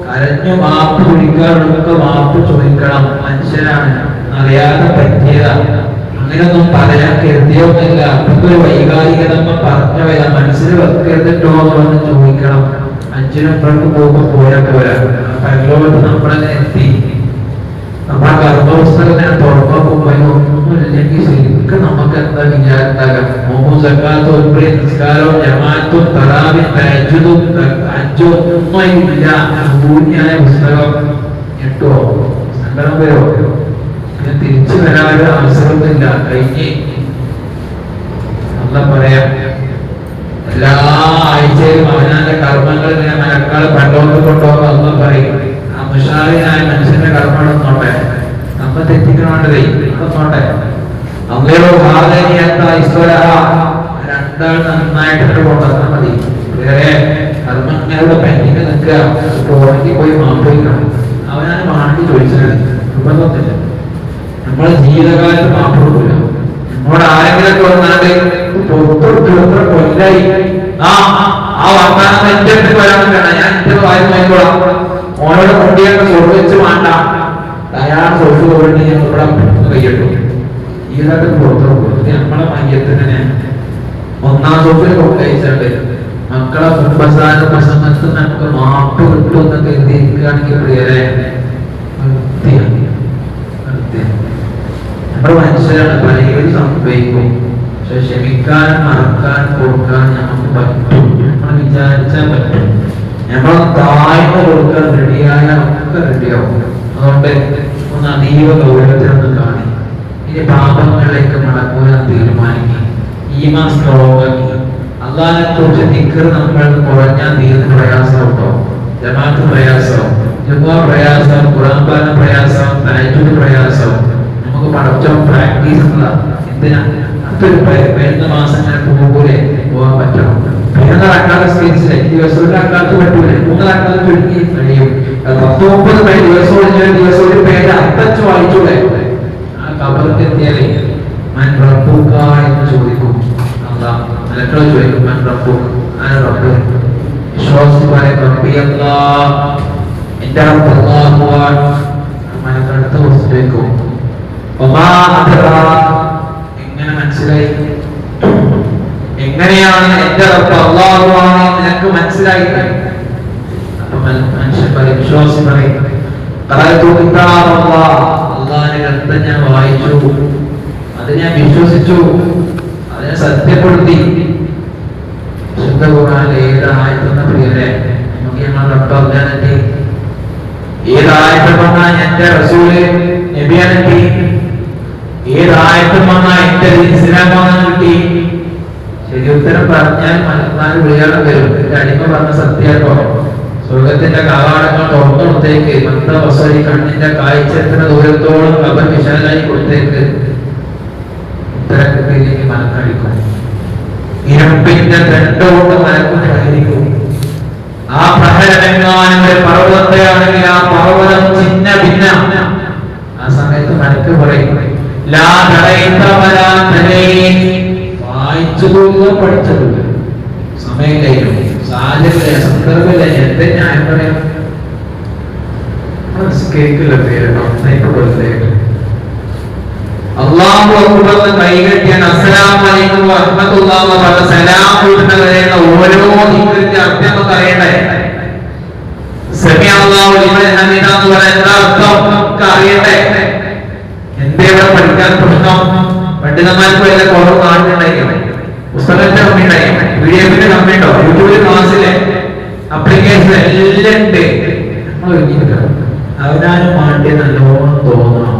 കരഞ്ഞു മാപ്പ് ചോദിക്കാൻ നമുക്ക് മാപ്പ് ചോദിക്കണം. മനുഷ്യരാണ്, അറിയാതെ പറ്റിയതാണ്, അങ്ങനെയൊന്നും പറയാൻ കരുതിയൊന്നുമില്ല. അതൊരു വൈകാരികത പറഞ്ഞവയ മനസ്സിൽ വെക്കരുതോ എന്ന് ചോദിക്കണം. 5 നമ്പർക്ക് പോകുമ്പോൾ പോരാ പരലോകത്ത് നമ്മളെ എത്തി. നമ്മുടെ ഗർഭപുസ്തകത്തിനെ തുറക്കുമ്പോ ഒന്നുമില്ലെങ്കിൽ ശരിക്കും നമുക്ക് എന്താ വിചാരത്താകാം. നോമ്പും സക്കാത്തും നിസ്കാരവും ജമാഅത്തും തറാവീഹും തഹജ്ജുദും ഹജ്ജും ഒന്നുമില്ല. ശൂന്യായ പുസ്തകം കിട്ടുമോ? സങ്കടം വരുമോ? പിന്നെ തിരിച്ചു വരാനൊരു അവസരമൊന്നുമില്ല. കഴിഞ്ഞ് അല്ല പറയാം, എല്ലാ ആഴ്ചയിലും അവനാന്റെ കർമ്മങ്ങൾ ഇങ്ങനെ മലക്കാൾ പണ്ടോട്ട് കൊണ്ടുപോകുമ്പോ അല്ല പറയും, അമുഷാറിനായ മനുഷ്യന്റെ കർമ്മങ്ങളൊന്നോട്ടെ, നമ്മ തെറ്റിക്കണോണ്ടതേ അതൊന്നോട്ടെ. അമ്മയോ ഭാഗനിയത്ത ഈശ്വര രണ്ടാൾ നന്നായിട്ട് കൊണ്ടുവന്നാൽ മതി. വേറെ കർമ്മങ്ങളുടെ പെൻഡിങ് നിൽക്കുക, പോണെങ്കിൽ പോയി മാപ്പിക്കണം. അവനാണ് മാണ്ടി ചോദിച്ചത് നിർബന്ധമില്ല. നമ്മളെ ജീവിതകാലത്ത് മാപ്പ് കൊടുക്കില്ല. നമ്മളോട് ആരെങ്കിലൊക്കെ വന്നാണ്ട് കൊല്ലായി ആ വർത്താനം എന്റെ അടുത്ത് വരാൻ വേണ്ട, ഞാൻ എന്റെ വായി നോക്കിക്കോളാം, ഓനോട് കൊണ്ടിയൊക്കെ സ്വർഗിച്ച് വേണ്ട, അയാൾ സ്വർഗ്ഗ പോയിട്ട് ഞാൻ ഇവിടെ കയ്യിട്ടു ജീവിതത്തിൽ പുറത്തു കൊടുത്തു. നമ്മളെ മയ്യത്തിന് 1-ാം സോഫിൽ കൊണ്ടയച്ചിട്ട് മക്കളെ കുടുംബസാര പ്രസംഗത്തിൽ നമുക്ക് മാപ്പ് കിട്ടും എന്നൊക്കെ എഴുതിയിരിക്കുകയാണെങ്കിൽ പ്രിയരെ നമ്മൾ മനുഷ്യരാണ്, പലരും സംഭവിക്കും. പക്ഷെ ക്ഷമിക്കാനും മറക്കാനും കൊടുക്കാൻ നമുക്ക് പറ്റും. നമ്മൾ വിചാരിച്ചാൽ പറ്റും. നമ്മൾ താഴ്മ കൊടുക്കാൻ റെഡിയായ ഒക്കെ റെഡിയാവും. അതുകൊണ്ട് ഒന്ന് അതീവ ഗൗരവത്തിലൊന്ന് കാണി. ഇനി പാപങ്ങളിലേക്ക് മടങ്ങുവാൻ തീരുമാനിക്കും. ഈമാൻ സ്ട്രോങ്ങാക്കി അള്ളാഹിനെ കുറിച്ച് ദിക്ർ നമ്മൾ കുറഞ്ഞാൽ തീർന്ന് പ്രയാസം കേട്ടോ. ജമാഅത്ത് പ്രയാസം, ജുമുഅ പ്രയാസം, ഖുർആൻ പാഠന പ്രയാസം, തഹജ്ജുദ് പ്രയാസം. നമുക്ക് പഠിച്ചോ പ്രാക്ടീസ് ഉള്ള എന്തിനാ അടുത്തൊരു വരുന്ന മാസം അങ്ങനെ പോകുപോലെ പോകാൻ പറ്റണം. പിന്നെ റക്കാത്ത് സ്പേസിലെ ദിവസം ഒരു റക്കാത്ത് പറ്റൂല, 3 റക്കാത്ത് ചുരുക്കി കഴിയും. 19 ദിവസം ഒരു പേര് അത്തച്ച് വായിച്ചൂടെ? ആ കബറിൽ എത്തിയാലേ മൻ റബ്ബുക എന്ന് ചോദിക്കും. അല്ലാഹ് മലക്കളോട് ചോദിക്കും, മൻ റബ്ബുക, ആരാ റബ്ബ്? വിശ്വാസി പറയും റബ്ബി അല്ലാഹ്, എൻ്റെ റബ്ബ് അല്ലാഹുവാണ്. മലക്കടുത്ത കുറിച്ച് ചോദിക്കും, വമാ അദ്റാ, എങ്ങനെ മനസ്സിലായി? എങ്ങനെയാണ് എൻ്റെ റബ്ബ് അല്ലാഹുവാണ് നിനക്ക് മനസ്സിലായത്? അപ്പൊ മനുഷ്യൻ പറയും, വിശ്വാസി പറയും, ഖറഅതു കിതാബ അല്ലാഹ്, അല്ലാഹുവിന്റെ ഗ്രന്ഥം ഞാൻ വായിച്ചു, അത് ഞാൻ വിശ്വസിച്ചു, അതിനെ സത്യപ്പെടുത്തി. ശുദ്ധ ഖുർആനിലെ ഏതായത്തെന്ന പ്രിയരെ നമുക്ക് ഞങ്ങൾ റബ്ബ് ഏതായത്ത് വന്നാൽ എന്റെ റസൂല് നബിയാണ് കിട്ടി, ഏതായത്ത് വന്നാൽ എന്റെ ഇസ്ലാമാണ് കിട്ടി. ശരി ഉത്തരം പറഞ്ഞാൽ മലനാട് വിളിയാളം വരും. എന്റെ അടിമ പറഞ്ഞ സത്യാട്ടോ. സ്വർഗത്തിന്റെ കവാടങ്ങൾ തുറന്നു കൊടുത്തേക്ക്, മന്ദവസരി കണ്ണിന്റെ കാഴ്ച എത്ര ദൂരത്തോളം കബർ വിശാലായി കൊടുത്തേക്ക്. ഉത്തരം കിട്ടിയില്ലെങ്കിൽ മലക്കടിക്കും. ഇരുമ്പിന്റെ ദണ്ഡോട്ട് മലക്ക് പ്രഹരിക്കും. ആ പ്രഹരമെങ്ങാനും ഒരു പർവ്വതത്തെയാണെങ്കിൽ ആ പർവ്വതം ചിന്ന ഭിന്ന. ആ സമയത്ത് മലക്ക് പറയും, വായിച്ചതുമില്ല പഠിച്ചതുമില്ല, സമയം കഴിഞ്ഞു, സാഹചര്യ സന്ദർഭമില്ല, എന്റെ ഞാൻ പറയാം കേൾക്കില്ല പേര് നന്നായിട്ട് വെറുതെ. അല്ലാഹു അക്ബർ കൈകെട്ടിയ അസ്സലാമു അലൈക്കും വറഹ്മത്തുള്ളാഹി വബറകാതുഹു സലാം കൂട്ടുന്നവരെന്ന ഓരോ ദിക്റിന്റെ അർത്ഥം നമുക്ക് അറിയണ്ടേ? സമി അല്ലാഹു ലിമൻ ഹമിദ എന്ന് പറഞ്ഞാൽ എന്താ അർത്ഥം നമുക്ക് അറിയണ്ടേ? എന്തേ ഇവിടെ പഠിക്കാൻ പ്രശ്നം? പണ്ഡിതന്മാർക്ക് വല്ല കുറവ് കാണുന്നുണ്ടായിരിക്കും, പുസ്തകത്തിന്റെ കമ്മിയുണ്ടായിരിക്കും, PDF-ന്റെ കമ്മിയുണ്ടോ, യൂട്യൂബിൽ ക്ലാസ്സിലെ അപ്ലിക്കേഷൻ എല്ലാം ഉണ്ട്. നമ്മൾ അവനാനും വേണ്ടി നല്ലോണം തോന്നണം.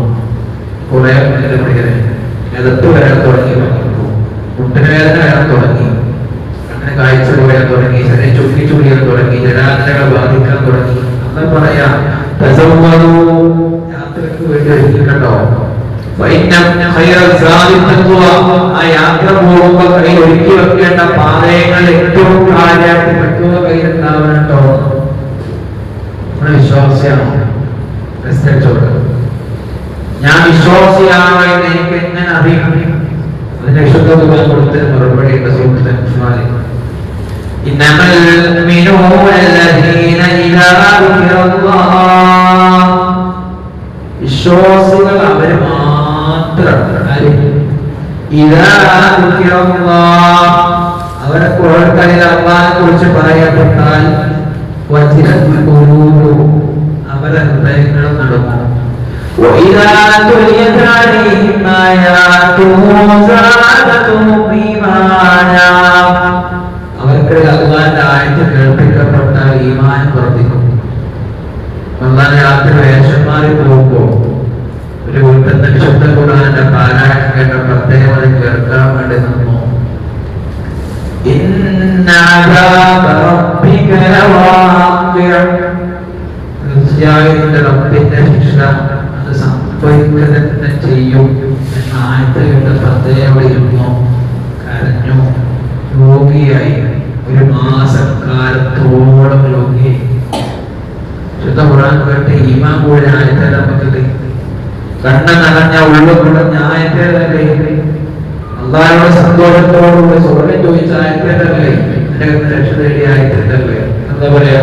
കുറെ എതിർത്ത് വരാൻ തുടങ്ങി, മുട്ടിന് വേദന വരാൻ തുടങ്ങി, അങ്ങനെ കാഴ്ച പോയാൻ തുടങ്ങി, ശരീരം ചുക്കി ചുളിയാൻ തുടങ്ങി, ജനാന്തരങ്ങൾ ബാധിക്കാൻ തുടങ്ങി. എന്താ പറയാ, യാത്രക്ക് വേണ്ടി ഒരുക്കിക്കണ്ടോ? ആ യാത്ര പോകുമ്പോ കയ്യിൽ ഒരുക്കി വെക്കേണ്ട പാതയങ്ങൾ ഏറ്റവും കാര്യമായിട്ട് പറ്റുന്ന കയ്യിലുണ്ടാവണോ? നമ്മുടെ വിശ്വാസിയാണോ? ഞാൻ വിശ്വാസിയാണോ എന്ന് എനിക്ക് എങ്ങനെ അറിയാം? അതിന്റെ വിശുദ്ധ കൊടുത്തതിന് മറുപടി വിശ്വാസികൾ അവര് മാത്രം അവരെ കുഴൽക്കളിൽ അള്ളാഹിനെ കുറിച്ച് പറയപ്പെട്ടാൽ അവരെ ഹൃദയങ്ങളും നടക്കും. وإذا تليت عليهم آياته زادتهم إيمانا അവർക്ക് അല്ലാഹുവിന്റെ ആയത്ത് കേൾപ്പിക്കപ്പെട്ടാൽ ഈമാൻ വർദ്ധിക്കും. അല്ലാഹുവിന്റെ രാത്രി വേഷന്മാരിൽ പോകുമ്പോ ഒരു വീട്ടിൽ വിശുദ്ധ ഖുർആന്റെ പാരായണം കേട്ട പ്രത്യേകം കേൾക്കാൻ വേണ്ടി നിന്നു. ഇന്ന അദാബ റബ്ബിക ലവാഖിഅ, തീർച്ചയായും നിന്റെ റബ്ബിന്റെ ശിക്ഷ സംഭവിക്കുക തന്നെ ചെയ്യും എന്ന ആയത്ത് കേട്ട് പ്രത്യേകം ഇരുന്നു, കരഞ്ഞു, രോഗിയായി, ഒരു മാസക്കാലത്തോളം രോഗിയായി. ശുദ്ധ ഖുർആൻ കേട്ട് ഈമാൻ കൂടെ ആയത്തെ നമുക്കിത് കണ്ണ നിറഞ്ഞ ഉള്ളു കുടഞ്ഞ ആയത്തേതല്ലേ? അള്ളാഹുവിന്റെ സന്തോഷത്തോടുകൂടി സ്വർഗം ചോദിച്ച ആയത്തേതല്ലേ? എന്റെ രക്ഷ തേടിയ ആയത്തേതല്ലേ? എന്താ പറയാ,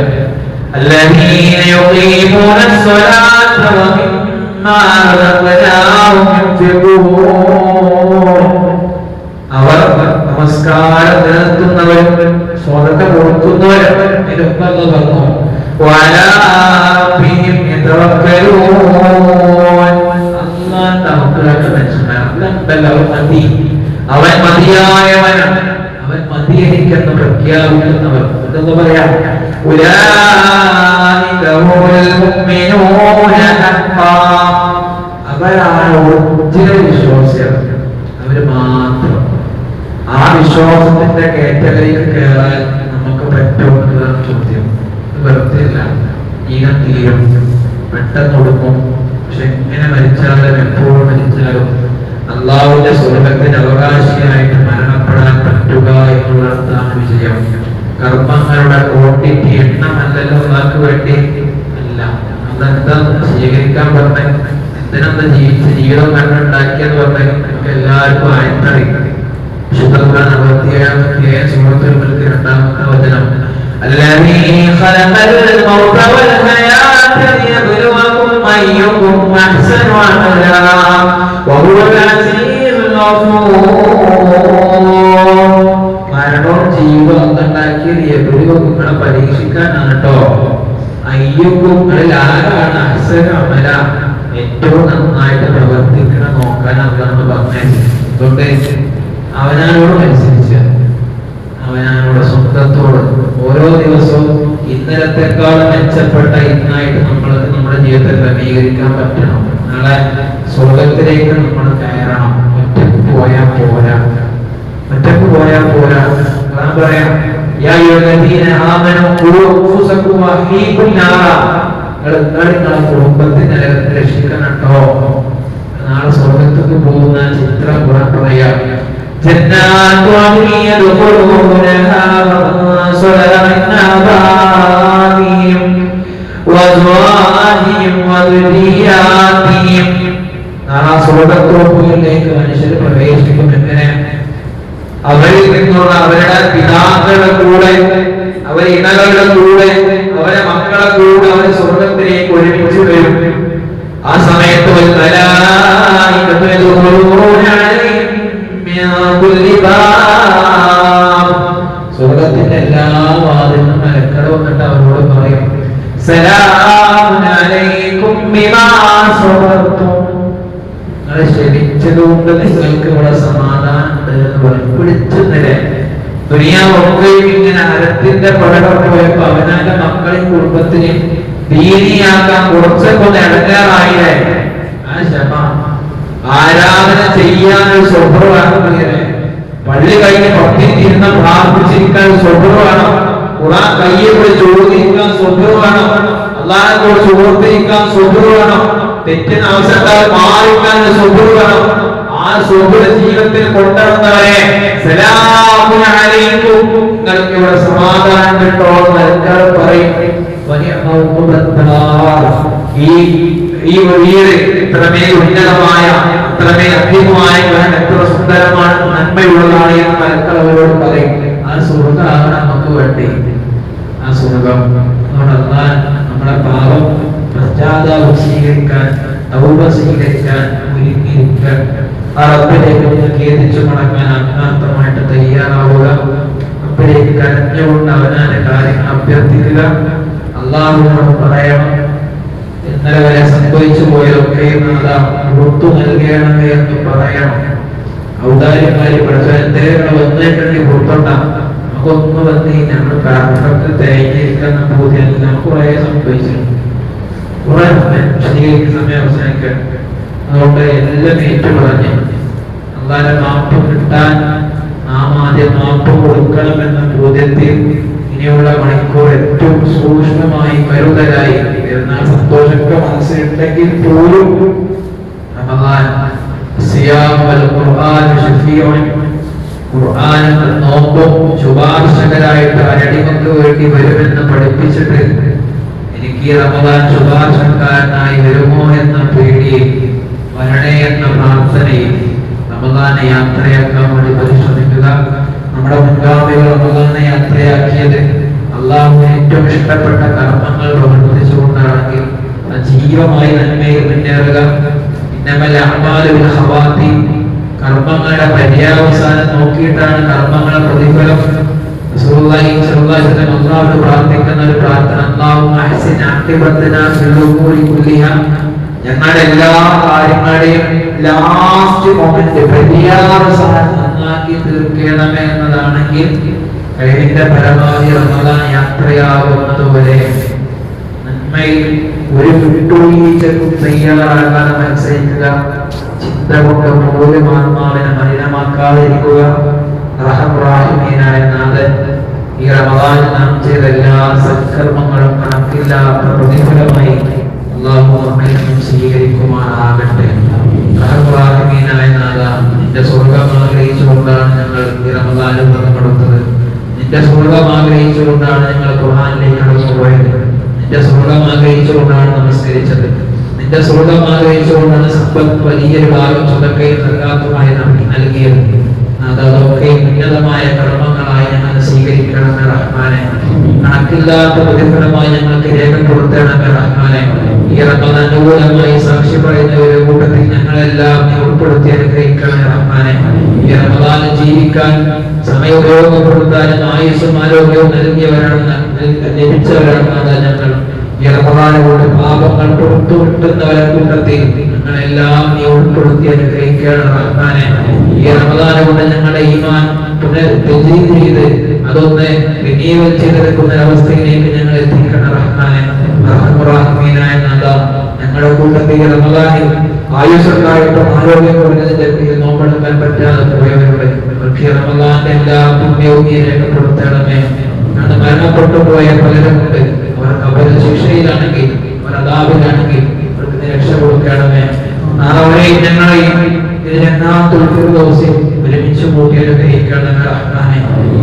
الذين يقيمون الصلاة ومما رزقناهم ينفقون. അവർ നമസ്കാരം നിലനിർത്തുന്നവരും സ്വതക്ക കൊടുക്കുന്നവരും ഇതൊക്കെ പറഞ്ഞു. വലാബിഹിം യതവക്കലൂൻ, അല്ലാഹു തവക്കലത്ത് മനുഷ്യനാണ്. അവൻ മതിയായവനാണ്, അവൻ മതിയെനിക്കെന്ന് പ്രഖ്യാപിക്കുന്നവർ. എന്താ പറയാ, അവരാണ് ഒറിജിനൽ വിശ്വാസികൾ. അവര് മാത്രം. ആ വിശ്വാസത്തിന്റെ കാറ്റഗറിയിൽ കയറാൻ നമുക്ക് പറ്റുമെന്നതാണ് ചോദ്യം. വെറുതെ ഇല്ല, ഈനം തീരും, പെട്ടെന്ന് കൊടുക്കും. പക്ഷെ എങ്ങനെ മരിച്ചാലും എപ്പോഴും മരിച്ചാലും അള്ളാഹുവിന്റെ സ്വർഗത്തിന്റെ അവകാശിയായിട്ട് മരണപ്പെടാൻ പറ്റുക എന്നുള്ളതാണ് വിജയം. കർമ്മങ്ങളുടെ ക്വാണ്ടിറ്റി എണ്ണമല്ലല്ലോ അള്ളാഹ്ക്ക് വേണ്ടി അല്ല. അതെന്താ സ്വീകരിക്കാൻ പറഞ്ഞ, എന്തിനെന്താ ജീവിച്ച ജീവിതം കണ്ടുണ്ടാക്കിയെന്ന് പറഞ്ഞ നമുക്ക് എല്ലാവർക്കും ആയത്തറിയാം. വിശുദ്ധ സൂറത്തുൽ മുൽക്ക് 2-ാമത്തെ വചനം, الذي خلق الموت والحياة ليبلوكم أيكم أحسن عملا وهو العزيز الغفور. മരണവും ജീവനും ഉണ്ടാക്കിയത് എവിടെയും നിങ്ങളെ പരീക്ഷിക്കാനാണ് കേട്ടോ. അയ്യുക്കുങ്ങളിൽ ആരാണ് അഹ്സന അമല, ഏറ്റവും നന്നായിട്ട് പ്രവർത്തിക്കണ നോക്കാനാണ് പറഞ്ഞത്. അതുകൊണ്ട് അവനോട് മത്സരിച്ച് അവനോട് സ്വന്തത്തോട് ഓരോ ദിവസവും ഇന്നലത്തെക്കാളും മെച്ചപ്പെട്ട ഇന്നായിട്ട് നമ്മൾ നമ്മുടെ ജീവിതത്തെ ക്രമീകരിക്കാൻ പറ്റണം. നാളെ സ്വർഗത്തിലേക്ക് നമ്മൾ കയറണം. ഒറ്റക്ക് പോയാൽ പോരാ, ഒറ്റക്ക് പോയാൽ പോരാ. ഞാൻ പറയാം, നിങ്ങളെ കുടുംബത്തിന്റെ നരകത്തിൽ രക്ഷിക്കണം കേട്ടോ. നാളെ സ്വർഗത്തേക്ക് പോകുന്ന ചിത്രം കൂടെ പറയാം. جنات عدن يدخلونها ومن صلح من آبائهم وأزواجهم وذرياتهم. നാളെ സ്വർഗത്തോപ്പിലേക്ക് മനുഷ്യർ പ്രവേശിക്കും. എങ്ങനെ? അവരിൽ നിന്നുള്ള അവരുടെ പിതാക്കളുടെ കൂടെ, അവരെ ഇണകളുടെ കൂടെ, അവരെ മക്കളെ കൂടെ അവർ സ്വർഗത്തിലേക്ക് ഒരുമിച്ച് വരും. ആ സമയത്ത് ബിമാ സബർതും. നിങ്ങളെ ക്ഷമിച്ചതുകൊണ്ട് നിങ്ങൾക്ക് ഇവിടെ സമാധാനമുണ്ട് എന്ന് പറയും. പിടിച്ചുന്നില്ലേ ദുനിയാവൊക്കെ ഇങ്ങനെ അരത്തിന്റെ പടകം പോയപ്പോ അവനാന്റെ മക്കളെയും കുടുംബത്തിനെയും ദീനിയാക്കാൻ കുറച്ചൊക്കെ ഒന്ന് ഇടങ്ങേറായില്ലേ. ആ ക്ഷമ ആരാധന ചെയ്യാനൊരു സ്വഭാവമാണ്. പള്ളി കഴിഞ്ഞ് പത്തിരുന്ന പ്രാർത്ഥിച്ചിരിക്കാൻ സ്വഭാവമാണ്. ഖുർആൻ കയ്യെ പിടിച്ച് ചോദിക്കാൻ സ്വഭാവമാണ്. അല്ലാഹുവോട് സുഹൃത്തിരിക്കാൻ സ്വഭാവമാണ്. തെറ്റിന് അവസരത്താൽ മാറിക്കാൻ സ്വഭാവമാണ്. ആ സ്വഭാവ ജീവിതത്തിൽ കൊണ്ടുവന്നവരെ സലാമുൻ അലൈക്കും, നിങ്ങൾക്ക് ഇവിടെ സമാധാനം കിട്ടോ എന്ന് പറയും. ഈ വീട് ഇത്രമേൽ ഉന്നതമായ, ഇത്രമേൽ അധികമായ എത്ര സുന്ദരമാണ്, നന്മയുള്ളതാണ് എന്ന് മലക്കൾ അവരോട് പറയും. ആ സ്വർഗ്ഗമാണ് നമുക്ക് വേണ്ടി. ആ സ്വർഗം നമ്മുടെ പാപം പശ്ചാത്താപം സ്വീകരിക്കാൻ, തൗബ സ്വീകരിക്കാൻ, ഒരുങ്ങിയിരിക്കാൻ, ആ റബ്ബിലേക്ക് ഖേദിച്ചു മടങ്ങാൻ ആത്മാർത്ഥമായിട്ട് തയ്യാറാവുക. റബ്ബിലേക്ക് കരഞ്ഞുകൊണ്ട് അവനാന്റെ കാര്യങ്ങൾ അഭ്യർത്ഥിക്കുക. അള്ളാഹുവിനോട് പറയണം, ഇന്നലെ വരെ സംഭവിച്ചു പോയതൊക്കെ ഒത്തു നൽകണമേ എന്ന് പറയണം. ഔദാര്യമായി പഠിച്ചാൽ എന്തെങ്കിലും വന്നിട്ടുണ്ടെങ്കിൽ പുറത്തോട്ടാം. നമുക്കൊന്നും വന്ന് ഞങ്ങൾ പ്രാർത്ഥനത്തിൽ തേങ്ങിയിരിക്കുന്ന ബോധ്യം നമുക്ക് കുറെ സംഭവിച്ചിട്ടുണ്ട്. കുറെ വിശദീകരിക്കുന്ന സമയം അവസാനിക്കാൻ. അതുകൊണ്ട് എല്ലാം ഏറ്റുപറഞ്ഞ് അള്ളാന്റെ മാപ്പ് കിട്ടാൻ നാം ആദ്യം മാപ്പ് കൊടുക്കണമെന്ന ബോധ്യത്തിൽ ഇനിയുള്ള മണിക്കൂർ ഏറ്റവും സൂക്ഷ്മമായി കരുതലായി എന്നാൽ സന്തോഷമൊക്കെ മനസ്സിലുണ്ടെങ്കിൽ പോലും ഖുർആൻ നോമ്പും ശുപാർശകരായിട്ട് അരടിമക്ക് വേണ്ടി വരുമെന്ന് പഠിപ്പിച്ചിട്ട് എനിക്ക് റമദാൻ ശുപാർശക്കാരനായി വരുമോ എന്ന പേടിയിൽ, വരണേ എന്ന പ്രാർത്ഥനയിൽ റമദാനെ യാത്രയാക്കാൻ വേണ്ടി പരിശ്രമിക്കുക. നമ്മുടെ മുൻഗാമികൾ റമദാനെ യാത്രയാക്കിയത് അള്ളാഹുവിന് ഏറ്റവും ഇഷ്ടപ്പെട്ട കർമ്മങ്ങൾ പ്രവർത്തിച്ചുകൊണ്ടാണെങ്കിൽ സജീവമായി നന്മയിൽ മുന്നേറുക. കർമ്മങ്ങളുടെ പര്യാവസാനം നോക്കിയിട്ടാണ് കർമ്മങ്ങളുടെ പ്രതിഫലം. അള്ളാഹുവിനോട് പ്രാർത്ഥിക്കുന്ന ഒരു പ്രാർത്ഥന, ഞങ്ങളുടെ എല്ലാ കാര്യങ്ങളുടെയും ലാസ്റ്റ് മൊമെന്റ് പര്യാവസാനം നന്നാക്കി തീർക്കണമേ എന്നതാണെങ്കിൽ കഴിവിന്റെ പരമാവധി റമദാൻ യാത്രയാകുന്നതുവരെ നന്മയിൽ ഒരു വിട്ടുവീഴ്ചക്കും തയ്യാറാകാതെ മത്സരിക്കുക. ചിന്ത കൊണ്ട് പോലും ആത്മാവിനെ മലിനമാക്കാതിരിക്കുക. റഹ്മാനായ നാഥൻ ഈ റമദാൻ നാം ചെയ്ത എല്ലാ സത്കർമ്മങ്ങളും കണക്കില്ലാത്ത പ്രതിഫലമായി അല്ലാഹു നമ്മെ സ്വീകരിക്കുമാറാകട്ടെ. റഹ്മാനായ നാഥ, നിന്റെ സ്വർഗ്ഗം ആഗ്രഹിച്ചുകൊണ്ടാണ് ഞങ്ങൾ ഈ റമദാനിൽ പങ്കെടുത്തത്. നിന്റെ സ്വർഗ്ഗം ആഗ്രഹിച്ചുകൊണ്ടാണ് ഞങ്ങൾ ഖുർആനിലേക്ക് കടന്നുപോയത്. നിന്റെ സ്വർഗ്ഗം ആഗ്രഹിച്ചുകൊണ്ടാണ് നമസ്കരിച്ചത്. നിന്റെ സ്വർഗ്ഗം ആഗ്രഹിച്ചുകൊണ്ടാണ് സമ്പത്ത് വലിയൊരു ഭാഗം സ്വതക്കയിൽ സകാത്തുമായി നൽകിയത്. അതൊക്കെ ഉന്നതമായ കർമ്മങ്ങളായി ഞങ്ങൾ സ്വീകരിക്കണമേ റഹ്മാനെ. കണക്കില്ലാത്ത പ്രതിഫലമായി ഞങ്ങൾക്ക് രേഖപ്പെടുത്തണമേ റഹ്മാനെ. ഈ റമദാൻ അനുകൂലമായി സാക്ഷി പറയുന്ന ഒരു കൂട്ടത്തിൽ ഞങ്ങളെല്ലാം ഉൾപ്പെടുത്തി അനുഗ്രഹിക്കണമേ റഹ്മാനെ. ഈ റമദാൻ ജീവിക്കാൻ സമയം ഉപയോഗപ്പെടുത്താനും ആയുസ്സും ആരോഗ്യവും നൽകിയവരാണ്, ലഭിച്ചവരാണ് ഞങ്ങൾ. ഈ റമദാൻ കൊണ്ട് പാപങ്ങൾ പുറത്തു കിട്ടുന്നവരെ കൂട്ടത്തിൽ ഞങ്ങളെല്ലാം നീ ഉൾപ്പെടുത്തി അനുഗ്രഹിക്കണം റഹ്മാനെ. ഈ റമദാൻ കൊണ്ട് ഞങ്ങളുടെ ഈമാൻ പുനരുദ്ധീകരിച്ച് ചെയ്ത് അതൊന്ന് റിന്യൂവൽ ചെയ്തെടുക്കുന്ന അവസ്ഥയിലേക്ക് ഞങ്ങൾ എത്തിക്കണം റഹ്മാനെ. റഹ്മാനായ നാഥ, ഞങ്ങളുടെ കൂട്ടത്തിൽ റമദാനിൽ ആയുസ്സുണ്ടായിട്ടും ആരോഗ്യം കുറഞ്ഞതിന്റെ പേരിൽ നോമ്പെടുക്കാൻ പറ്റാതെ പോയവരുടെ പക്ഷേ റമദാന്റെ എല്ലാ പുണ്യവും നീ രേഖപ്പെടുത്തണമേ. അത് മരണപ്പെട്ടു പോയ പലരുമുണ്ട്. അവർ അവരുടെ ശിക്ഷയിലാണെങ്കിൽ, അവർ അദാബിലാണെങ്കിൽ അവർക്ക് രക്ഷ കൊടുക്കണമേ. നാളെ ഞങ്ങളെ ഒരുമിച്ച് കൂട്ടി അനുഗ്രഹിക്കണമേ റഹ്മാനെ.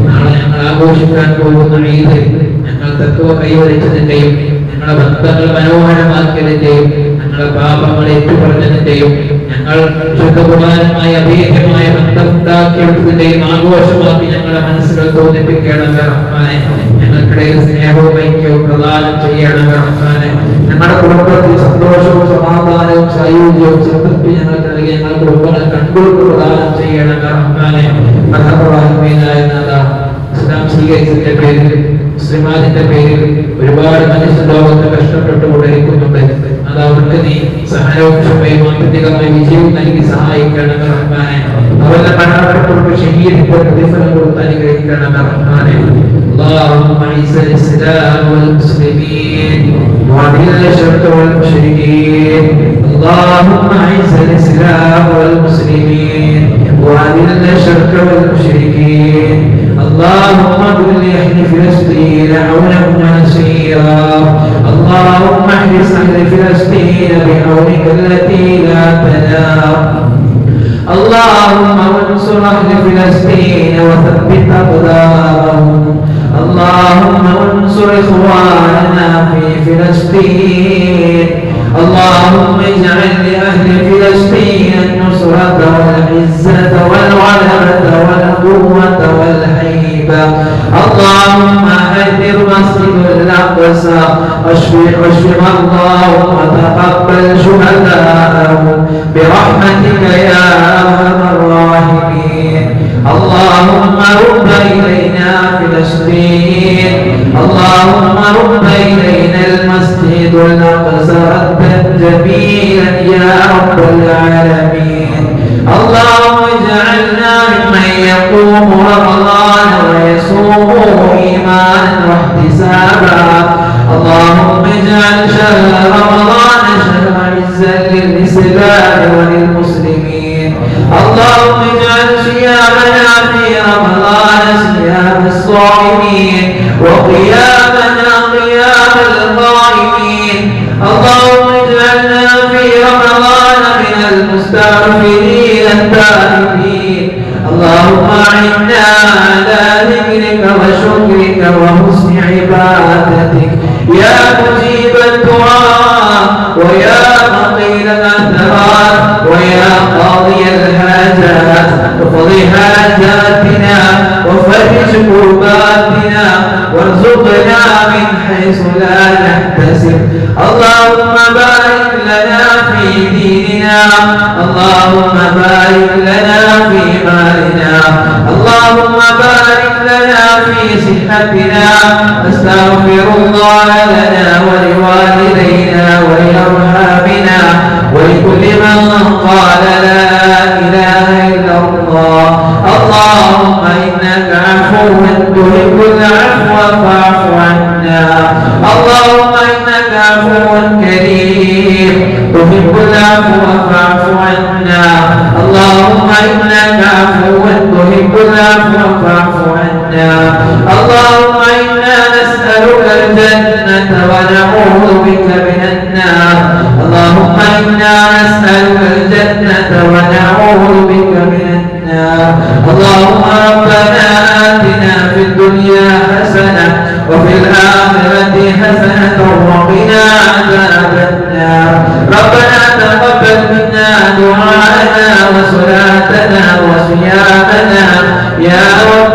നാളെ ഞങ്ങൾ ആഘോഷിക്കാൻ പോകുന്ന ഈദ് ഞങ്ങൾ തത്വ കൈവരിച്ചതിന്റെയും ഞങ്ങളുടെ ബന്ധങ്ങൾ മനോഹരമാക്കിയതിന്റെയും ഞങ്ങളുടെ പാപങ്ങൾ ഏറ്റുപറഞ്ഞതിന്റെയും ഞങ്ങൾ വിശുദ്ധകുമാരമായ അഭേദ്യമായ ബന്ധമുണ്ടാക്കിയെടുത്തതിന്റെയും ആഘോഷമാക്കി ഞങ്ങളുടെ മനസ്സുകൾ തോന്നിപ്പിക്കണമേ റഹ്മാനെ. ഞങ്ങൾക്കിടയിൽ സ്നേഹവും ഐക്യവും പ്രദാനം ചെയ്യണമേ റഹ്മാനെ. ഞങ്ങളുടെ കുടുംബത്തിൽ സന്തോഷവും സമാധാനവും സായുജ്യവും സംതൃപ്തി ഞങ്ങൾക്ക് നൽകി ഞങ്ങളുടെ കുടുംബങ്ങളെ കൺകുളിർക്ക് പ്രദാനം ചെയ്യണമേ റഹ്മാനെ. ഇസ്ലാം സ്വീകരിച്ചതിന്റെ പേരിൽ, മുസ്ലിമാന്റെ പേരിൽ ഒരുപാട് മനുഷ്യ ലോകത്ത് കഷ്ടപ്പെട്ടുകൊണ്ടിരിക്കുന്നുണ്ട്. അത് അവർക്ക് അവർക്ക് നീ സഹായവും ക്ഷമയും ആത്യന്തികമായി വിജയവും നൽകി സഹായിക്കണം റഹ്മാനെ. അവരുടെ മരണപ്പെട്ടവർക്ക് ഷഹീദിന്റെ പ്രതിഫലം കൊടുത്ത് അനുഗ്രഹിക്കണം റഹ്മാനെ. اللهم اعز الاسلام والمسلمين واذل الشرك والمشركين. اللهم اعز الاسلام والمسلمين واذل الشرك والمشركين. اللهم كن لاهل فلسطين عونا ونصيرا. اللهم احرس اهل فلسطين بعونك التي لا تنام. اللهم انصر اهل فلسطين وثبت اقدامهم. اللهم انصر اخواننا في فلسطين. اللهم اجعل لاهل فلسطين النصرة والعزة والغلبة والقوة والهيبة. اللهم اهدر مسجد الاقصى واشف مرضاهم وتقبل شهداءهم برحمتك يا ارحم الراحمين. اللهم رد الينا فلسطين. اللهم رد الينا المسجد الاقصى ردا جميلا يا رب العالمين. اللهم اجعلنا ممن يقوم رمضان ويصوم ايمانا واحتسابا. اللهم اجعل شهر رمضان شهر عزا للاسلام وللمسلمين. اللهم اجعل صيامنا في رمضان صيام الصائمين وقيامنا قيام القائمين. اللهم اجعلنا في رمضان من المستغفرين التائبين. اللهم اعنا على ذكرك وشكرك وحسن عبادتك يا مجيب الدعاء ويا مقيل الاثرات ويا قاضي الحاجات. اقض حاجاتنا وفرج كرباتنا وارزقنا من حيث لا نحتسب. اللهم بارك لنا في ديننا. اللهم بارك لنا في مالنا. اللهم بارك لنا في صحتنا. استغفر الله لنا ولوالدينا ولأرحامنا ولكل من قال لا إله إلا الله. اللهم إنك عفو تحب العفو فاعف عنا. اللهم إنك عفو كريم تحب العفو فاعف عنا. اللهم إنك عفو تحب العفو فاعف عنا. اللهم إنا نسألك الجنة ونعوذ بك من النار. اللهم إنا نسألك الجنة ونعوذ بك من النار. اللهم ربنا آتنا في الدنيا حسنة وفي الآخرة حسنة وقنا عذاب النار. ربنا تقبل منا دعاءنا وصلاتنا وصيامنا يا رب